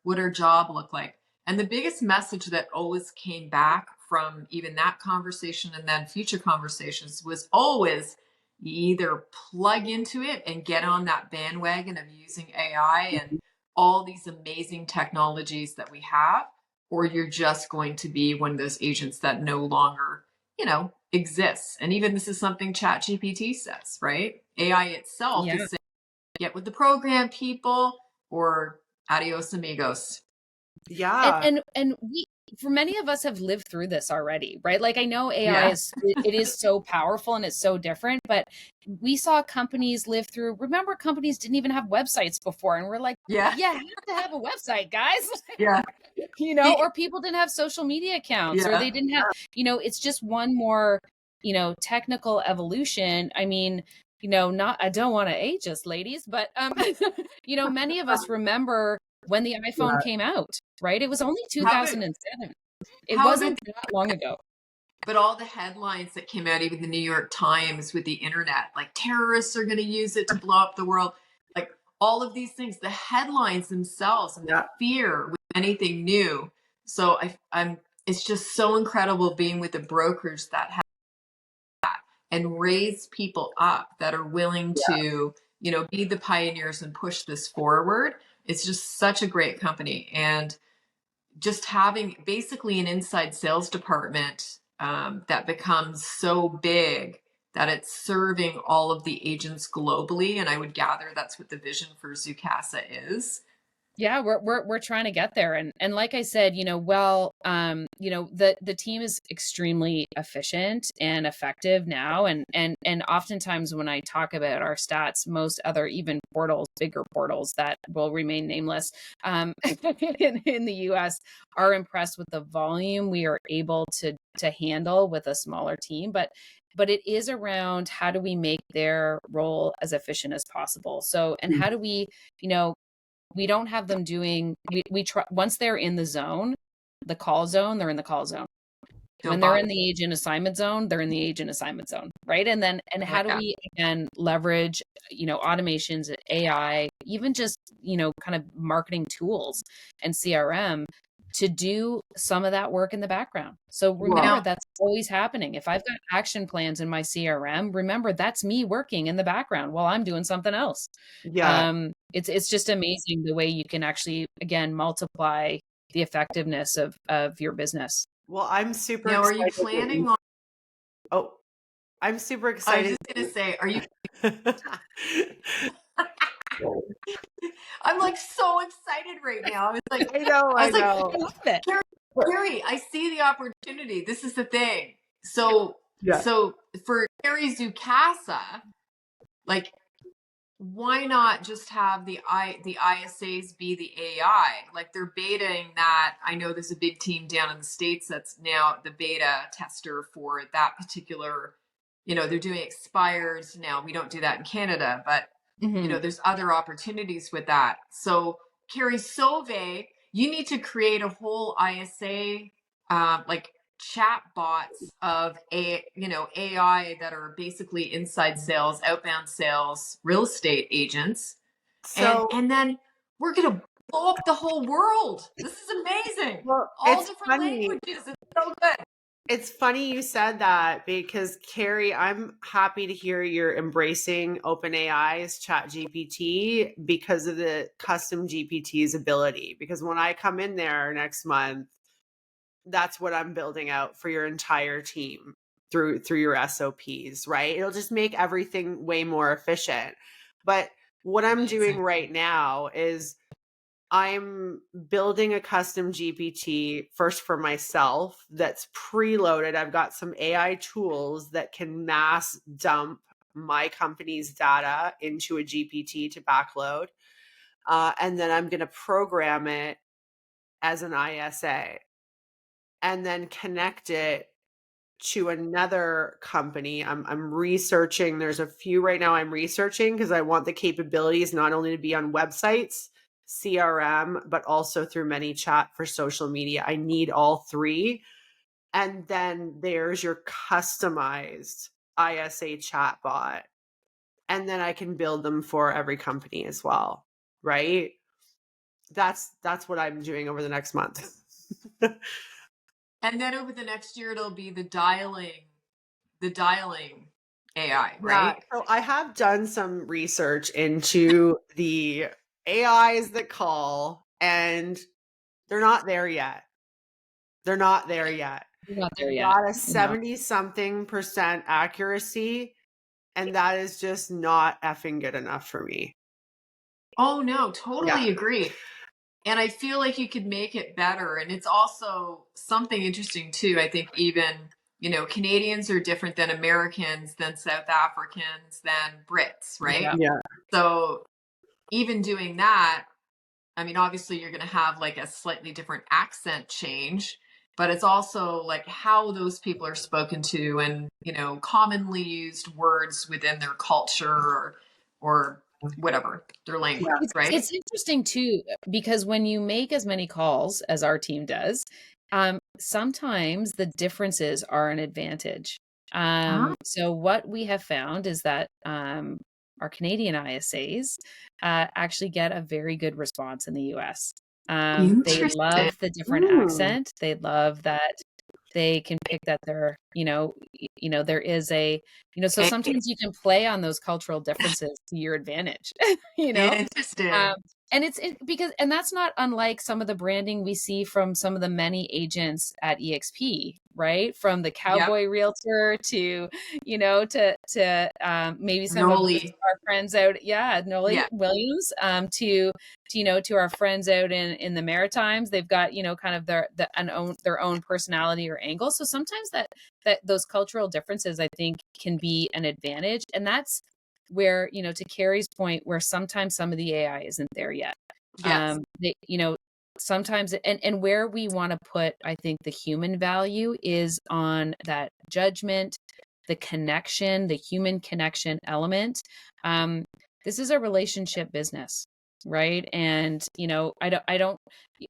S4: would our job look like? And the biggest message that always came back from even that conversation and then future conversations was always, you either plug into it and get on that bandwagon of using AI and all these amazing technologies that we have, or you're just going to be one of those agents that no longer, exists. And even this is something ChatGPT says, right? AI itself is saying, get with the program, people, or adios amigos.
S2: Yeah.
S1: And we, for many of us, have lived through this already, right? Like, I know AI it is so powerful and it's so different, but we saw companies live through, remember, companies didn't even have websites before, and we're like, you have to have a website, guys. Or people didn't have social media accounts, or they didn't have, it's just one more, technical evolution. I mean, I don't want to age us, ladies, but many of us remember when the iPhone came out, right? It was only 2007. It wasn't that long ago.
S4: But all the headlines that came out, even the New York Times with the internet, like terrorists are going to use it to blow up the world, like all of these things, the headlines themselves and the fear with anything new. So it's just so incredible being with a brokerage that has that and raise people up that are willing to, be the pioneers and push this forward. It's just such a great company. And just having basically an inside sales department that becomes so big that it's serving all of the agents globally. And I would gather that's what the vision for Zoocasa is.
S1: Yeah, we're trying to get there. And like I said, the team is extremely efficient and effective now. And oftentimes when I talk about our stats, most other even portals, bigger portals that will remain nameless, in the US are impressed with the volume we are able to handle with a smaller team. But it is around, how do we make their role as efficient as possible? So, and how do we, we don't have them doing, we try, once they're in the zone, the call zone, they're in the call zone. When they're in the agent assignment zone, they're in the agent assignment zone, right? And then, how do we, again, leverage, automations, AI, even just, kind of marketing tools and CRM to do some of that work in the background. So remember, that's always happening. If I've got action plans in my CRM, remember, that's me working in the background while I'm doing something else. It's just amazing the way you can actually, again, multiply the effectiveness of your business.
S2: Well, I'm super excited.
S4: Are you planning on?
S2: Oh, I'm super excited.
S4: I was just going to say, are you? I'm like so excited right now. I was like,
S2: I know.
S4: I love it. Carrie, I see the opportunity. This is the thing. So for Carrie Zoocasa, like, why not just have the ISAs be the AI? Like, they're betaing that. I know there's a big team down in the States that's now the beta tester for that particular, they're doing expires now. We don't do that in Canada, but there's other opportunities with that. So Carrie, Soave, you need to create a whole ISA, like chatbots of AI that are basically inside sales, outbound sales, real estate agents. And then we're going to blow up the whole world. This is amazing.
S2: Well,
S4: all different languages. It's so good.
S2: It's funny you said that, because Carrie, I'm happy to hear you're embracing OpenAI's ChatGPT because of the custom GPT's ability. Because when I come in there next month, that's what I'm building out for your entire team through your SOPs, right? It'll just make everything way more efficient. But what I'm doing right now is I'm building a custom GPT first for myself that's preloaded. I've got some AI tools that can mass dump my company's data into a GPT to backload. And then I'm going to program it as an ISA and then connect it to another company. I'm researching. There's a few right now I'm researching because I want the capabilities not only to be on websites, CRM, but also through ManyChat for social media. I need all three. And then there's your customized ISA chatbot. And then I can build them for every company as well, right? That's what I'm doing over the next month.
S4: And then over the next year, it'll be the dialing AI,
S2: Yeah,
S4: right?
S2: so I have done some research into the AIs that call, and they're not there yet. They're not there yet.
S1: We're not there
S2: They've
S1: yet.
S2: got a
S1: No.
S2: 70-something% accuracy, and that is just not effing good enough for me.
S4: Oh no,
S2: Yeah.
S4: totally agree. And I feel like you could make it better. And it's also something interesting too. I think even, Canadians are different than Americans, than South Africans, than Brits, right?
S1: Yeah.
S2: Yeah.
S4: So even doing that, I mean, obviously you're going to have like a slightly different accent change, but it's also like how those people are spoken to and, commonly used words within their culture or whatever, their language, right?
S1: It's interesting too, because when you make as many calls as our team does, sometimes the differences are an advantage. So what we have found is that our Canadian ISAs actually get a very good response in the US. They
S4: Interesting.
S1: love the different accent. They love that they can pick that there is a, so sometimes you can play on those cultural differences to your advantage,
S4: Interesting.
S1: And because that's not unlike some of the branding we see from some of the many agents at EXP, right? From the cowboy realtor to, maybe some of our friends out. Yeah. Noli Williams, to our friends out in the Maritimes. They've got, kind of their own personality or angle. So sometimes that those cultural differences, I think, can be an advantage. And that's where, to Carrie's point, where sometimes some of the AI isn't there yet.
S4: Yes.
S1: Sometimes, and where we want to put, I think, the human value is on that judgment, the connection, the human connection element. This is a relationship business, right? And,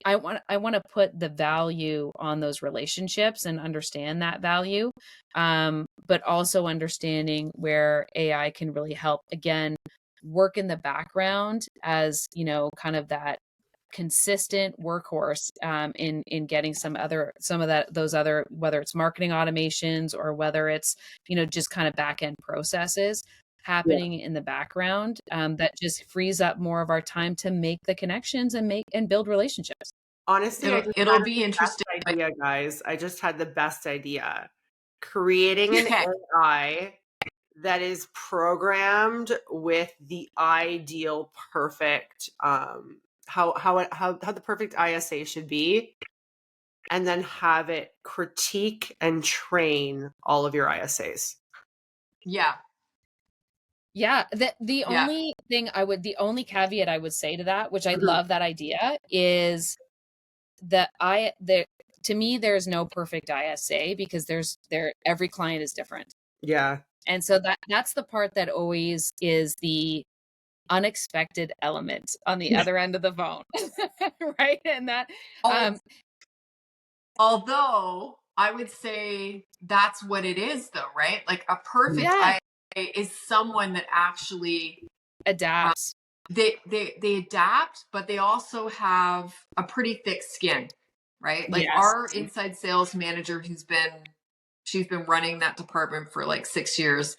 S1: I want to put the value on those relationships and understand that value. But also understanding where AI can really help, again, work in the background as, kind of that consistent workhorse in getting some of those other, whether it's marketing automations or whether it's, just kind of back end processes happening in the background, that just frees up more of our time to make the connections and build relationships.
S2: Honestly,
S4: it'll be interesting.
S2: Idea, guys. I just had the best idea. Creating an AI that is programmed with the ideal perfect how the perfect ISA should be, and then have it critique and train all of your ISAs.
S1: Yeah. The only thing the only caveat I would say to that, which I love that idea, is that to me, there's no perfect ISA because every client is different.
S2: Yeah.
S1: And so that's the part that always is the unexpected element on the other end of the phone. Right. And that,
S4: although I would say that's what it is though, right? Like a perfect IA is someone that actually
S1: adapts.
S4: They adapt, but they also have a pretty thick skin, right? Like our inside sales manager, she's been running that department for like 6 years.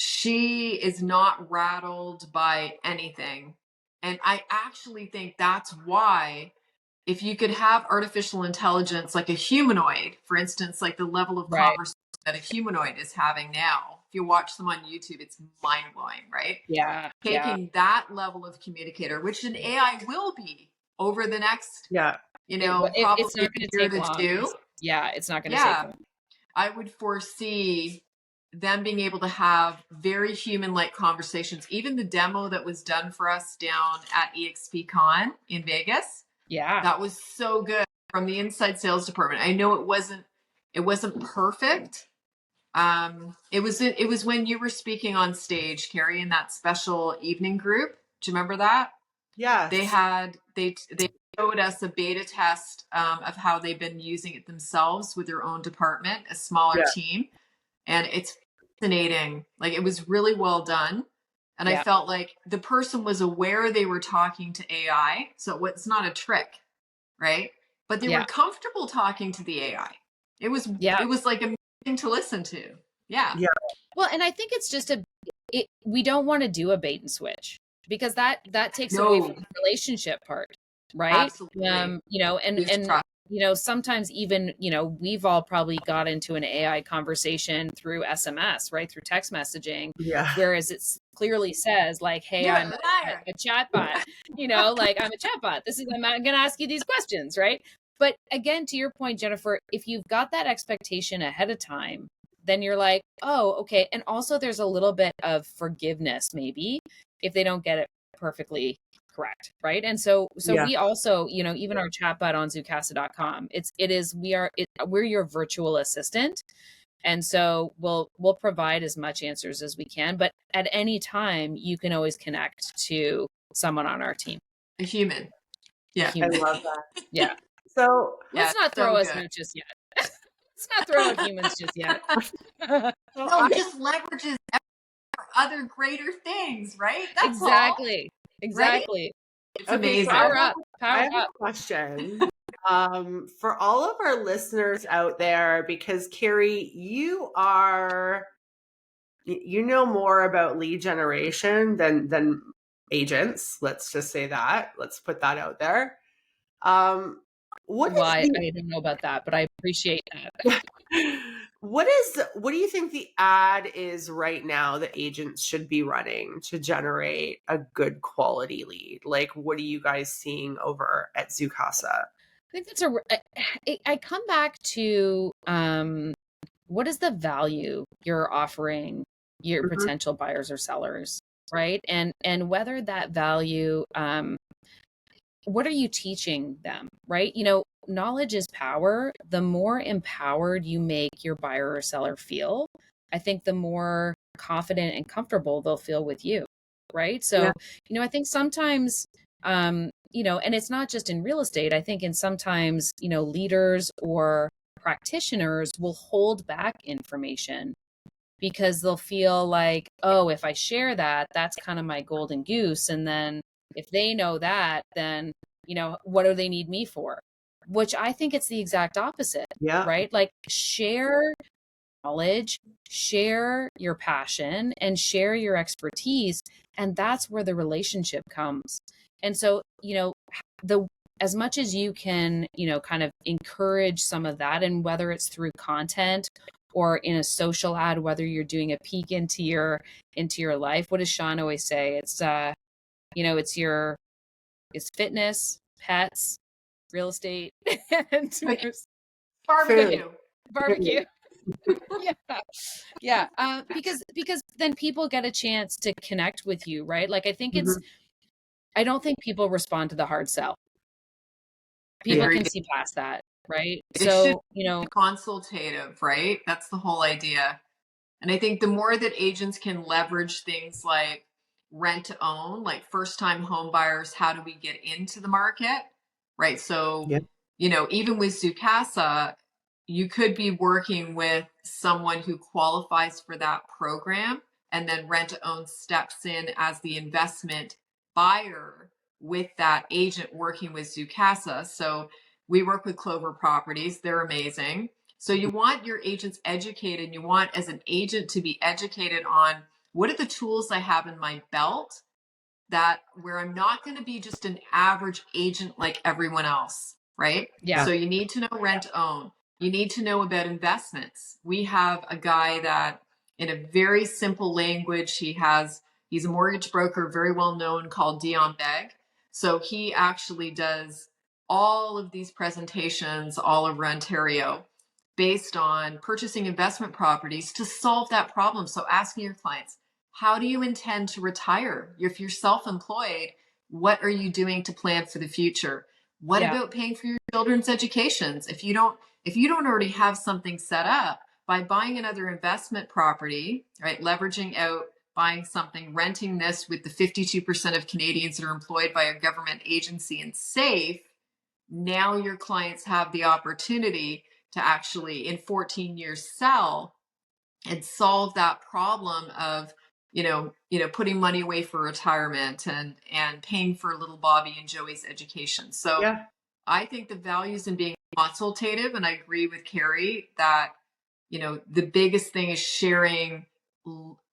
S4: She is not rattled by anything. And I actually think that's why, if you could have artificial intelligence like a humanoid, for instance, like the level of conversation that a humanoid is having now, if you watch them on YouTube, it's mind-blowing, right?
S1: Yeah.
S4: Taking that level of communicator, which an AI will be over the next, probably
S1: it's not going to take long. Yeah, it's not going to take long.
S4: I would foresee them being able to have very human-like conversations. Even the demo that was done for us down at EXPCon in Vegas, that was so good from the inside sales department. I know it wasn't perfect. It was when you were speaking on stage, Carrie, in that special evening group. Do you remember that?
S2: Yeah.
S4: They showed us a beta test of how they've been using it themselves with their own department, a smaller team. And it's fascinating. Like, it was really well done. And I felt like the person was aware they were talking to AI. So it's not a trick, right? but they were comfortable talking to the AI. It was like amazing to listen to. Yeah.
S1: Well, and I think it's just we don't want to do a bait and switch, because that takes away from the relationship part, right?
S4: Absolutely.
S1: You know, and you know, sometimes even, you know, we've all probably got into an AI conversation through SMS, right? Through text messaging.
S2: Yeah.
S1: Whereas it clearly says like, hey, I'm a chatbot, you know, like I'm a chatbot. I'm going to ask you these questions, right? But again, to your point, Jennifer, if you've got that expectation ahead of time, then you're like, oh, okay. And also there's a little bit of forgiveness maybe if they don't get it perfectly correct, right? And so we also, you know, even our chatbot on Zoocasa.com, we're your virtual assistant. And so we'll provide as much answers as we can, but at any time you can always connect to someone on our team.
S4: A human. Yeah.
S2: I love that.
S1: Yeah.
S2: So
S1: let's not throw us out just yet. Let's not throw out humans just yet.
S4: No, just leverages other greater things, right? That's
S1: exactly.
S4: All.
S1: Exactly.
S4: Right? It's amazing.
S2: So
S1: Power up.
S2: I have a question for all of our listeners out there, because Carrie, you know more about lead generation than agents. Let's just say that. Let's put that out there. I
S1: don't know about that, but I appreciate that.
S2: What do you think the ad is right now that agents should be running to generate a good quality lead? Like, what are you guys seeing over at Zoocasa?
S1: I think I come back to what is the value you're offering your potential buyers or sellers, right? And whether that value, what are you teaching them, right? You know, knowledge is power. The more empowered you make your buyer or seller feel, I think the more confident and comfortable they'll feel with you, right? So, you know, I think sometimes, you know, and it's not just in real estate. I think in sometimes, you know, leaders or practitioners will hold back information because they'll feel like, oh, if I share that, that's kind of my golden goose. And then if they know that, then, you know, what do they need me for? Which I think it's the exact opposite, right? Like share knowledge, share your passion, and share your expertise. And that's where the relationship comes. And so, you know, as much as you can, you know, kind of encourage some of that, and whether it's through content or in a social ad, whether you're doing a peek into your life, what does Sean always say? It's, you know, it's fitness, pets, real estate, and barbecue. Because then people get a chance to connect with you, right? Like I think I don't think people respond to the hard sell. People can see past that, right? So, you know,
S4: consultative, right? That's the whole idea. And I think the more that agents can leverage things like rent to own, like first time home buyers, how do we get into the market, right? So, you know, even with Zoocasa, you could be working with someone who qualifies for that program, and then rent to own steps in as the investment buyer with that agent working with Zoocasa. So we work with Clover Properties. They're amazing. So you want your agents educated. You want as an agent to be educated on what are the tools I have in my belt that where I'm not going to be just an average agent like everyone else, right?
S1: Yeah.
S4: So you need to know rent to own. You need to know about investments. We have a guy that in a very simple language, he's a mortgage broker, very well known, called Dion Begg. So he actually does all of these presentations all over Ontario based on purchasing investment properties to solve that problem. So asking your clients, how do you intend to retire? If you're self-employed, what are you doing to plan for the future? What about paying for your children's educations? If you don't already have something set up, by buying another investment property, right? Leveraging out, buying something, renting this with the 52% of Canadians that are employed by a government agency and safe, now your clients have the opportunity to actually in 14 years sell and solve that problem of, you know, putting money away for retirement and paying for little Bobby and Joey's education. So I think the values in being consultative, and I agree with Carrie that, the biggest thing is sharing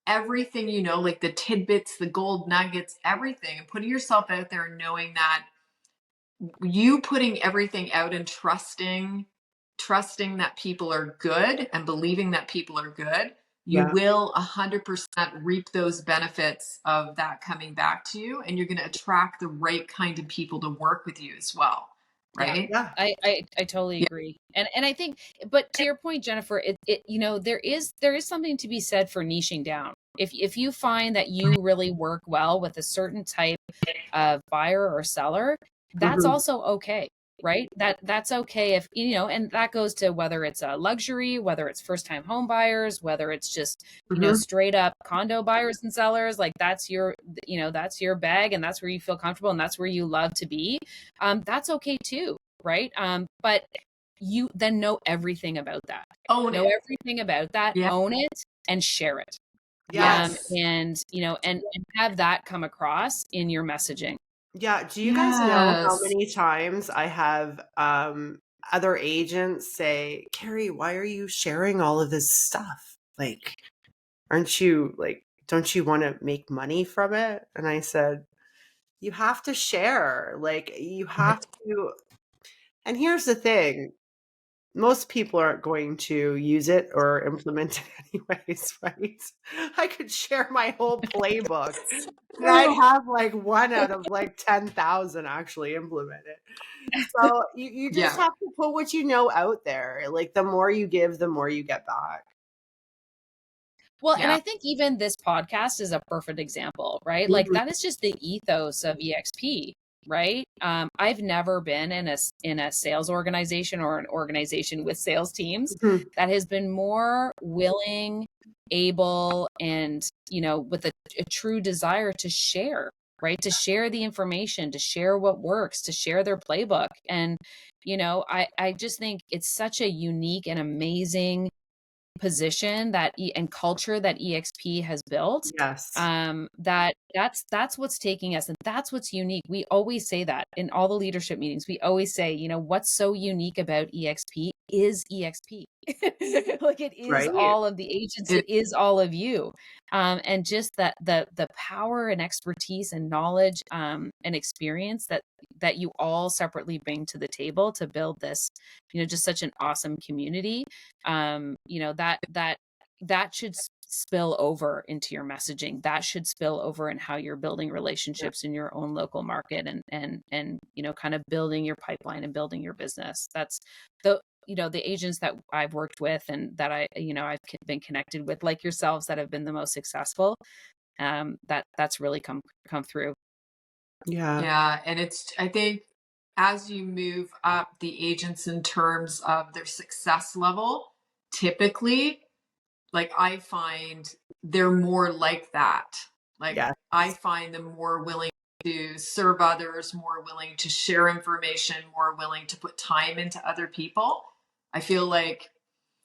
S4: everything, like the tidbits, the gold nuggets, everything, and putting yourself out there and knowing that you putting everything out and trusting that people are good and believing that people are good, you will 100% reap those benefits of that coming back to you, and you're going to attract the right kind of people to work with you as well. Right.
S2: Yeah.
S1: I totally agree. And I think, but to your point, Jennifer, there is something to be said for niching down. If you find that you really work well with a certain type of buyer or seller, that's also okay, right? That's okay if, and that goes to whether it's a luxury, whether it's first time home buyers, whether it's just, straight up condo buyers and sellers, like that's your bag and that's where you feel comfortable and that's where you love to be. That's okay too. Right. But you then know everything about that. Know everything about that, own it and share it.
S2: Yes.
S1: And have that come across in your messaging.
S2: Yeah. Do you guys know how many times I have other agents say, Carrie, why are you sharing all of this stuff? Like, don't you want to make money from it? And I said, you have to share. Like, you have to. And here's the thing. Most people aren't going to use it or implement it anyways, right? I could share my whole playbook and I'd have like 1 out of like 10,000 actually implement it. So you just have to put what you know out there. Like the more you give, the more you get back.
S1: Well, and I think even this podcast is a perfect example, right? Like that is just the ethos of EXP, right? I've never been in a sales organization or an organization with sales teams that has been more willing, able, and with a true desire to share, right? To share the information, to share what works, to share their playbook. And I just think it's such a unique and amazing position and culture that EXP has built.
S2: Yes.
S1: That's what's taking us, and that's what's unique. We always say that in all the leadership meetings. We always say, what's so unique about EXP is EXP. Like it is all of the agents, it is all of you. And just that the power and expertise and knowledge and experience that you all separately bring to the table to build this, just such an awesome community. That should spill over into your messaging. That should spill over in how you're building relationships in your own local market and kind of building your pipeline and building your business. That's the agents that I've worked with and that I've been connected with, like yourselves, that have been the most successful. That's really come through.
S4: Yeah. And I think as you move up the agents in terms of their success level, typically, like I find they're more like that. Like I find them more willing to serve others, more willing to share information, more willing to put time into other people. I feel like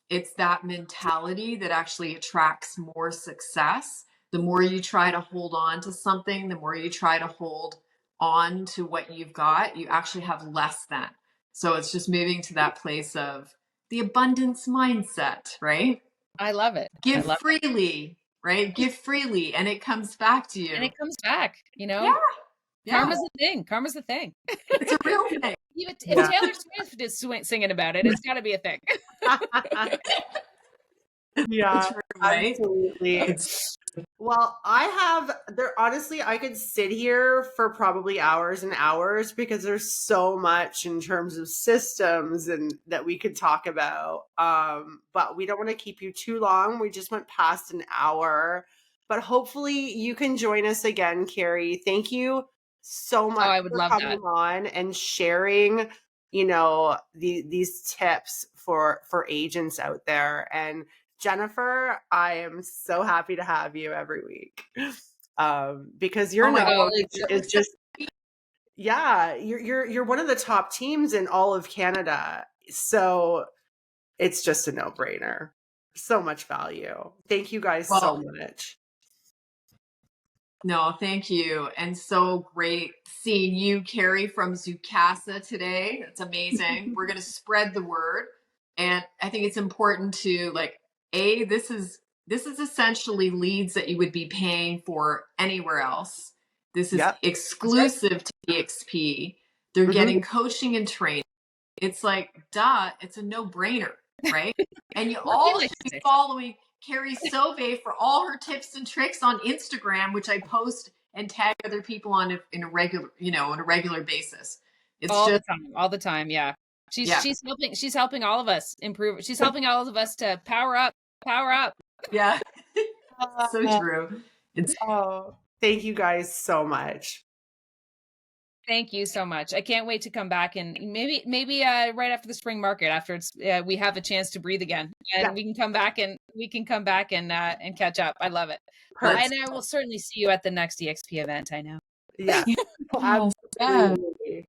S4: it's that mentality that actually attracts more success. The more you try to hold on to something, the more you try to hold on to what you've got, you actually have less than. So it's just moving to that place of the abundance mindset, right?
S1: I love it.
S4: Give freely, right? Give freely, and it comes back to you.
S1: And it comes back,
S4: Yeah.
S1: Karma's a thing. Karma's a thing.
S4: It's a real thing.
S1: If Taylor Swift is singing about it, it's got to be a thing.
S2: Yeah,
S4: right?
S2: Absolutely. Well, honestly, I could sit here for probably hours and hours because there's so much in terms of systems and that we could talk about. But we don't want to keep you too long. We just went past an hour, but hopefully you can join us again, Carrie. Thank you so much for coming on and sharing, these tips for agents out there. And Jennifer, I am so happy to have you every week because your knowledge is just, you're one of the top teams in all of Canada. So it's just a no-brainer. So much value. Thank you guys so much.
S4: No, thank you. And so great seeing you, Carrie, from Zoocasa today. That's amazing. We're going to spread the word. And I think it's important to this is essentially leads that you would be paying for anywhere else. This is
S2: Yep.
S4: exclusive to EXP. They're getting coaching and training. It's like, duh, it's a no-brainer, right? And you all should be following Carrie Soave for all her tips and tricks on Instagram, which I post and tag other people on in a regular basis. It's
S1: all the time. Yeah. She's helping all of us improve. She's helping all of us to power up.
S4: Yeah. So true.
S2: Thank you guys so much.
S1: Thank you so much. I can't wait to come back and maybe right after the spring market, after it's we have a chance to breathe again, and we can come back and catch up. I love it. And I will certainly see you at the next EXP event. I know.
S2: Yeah. Absolutely.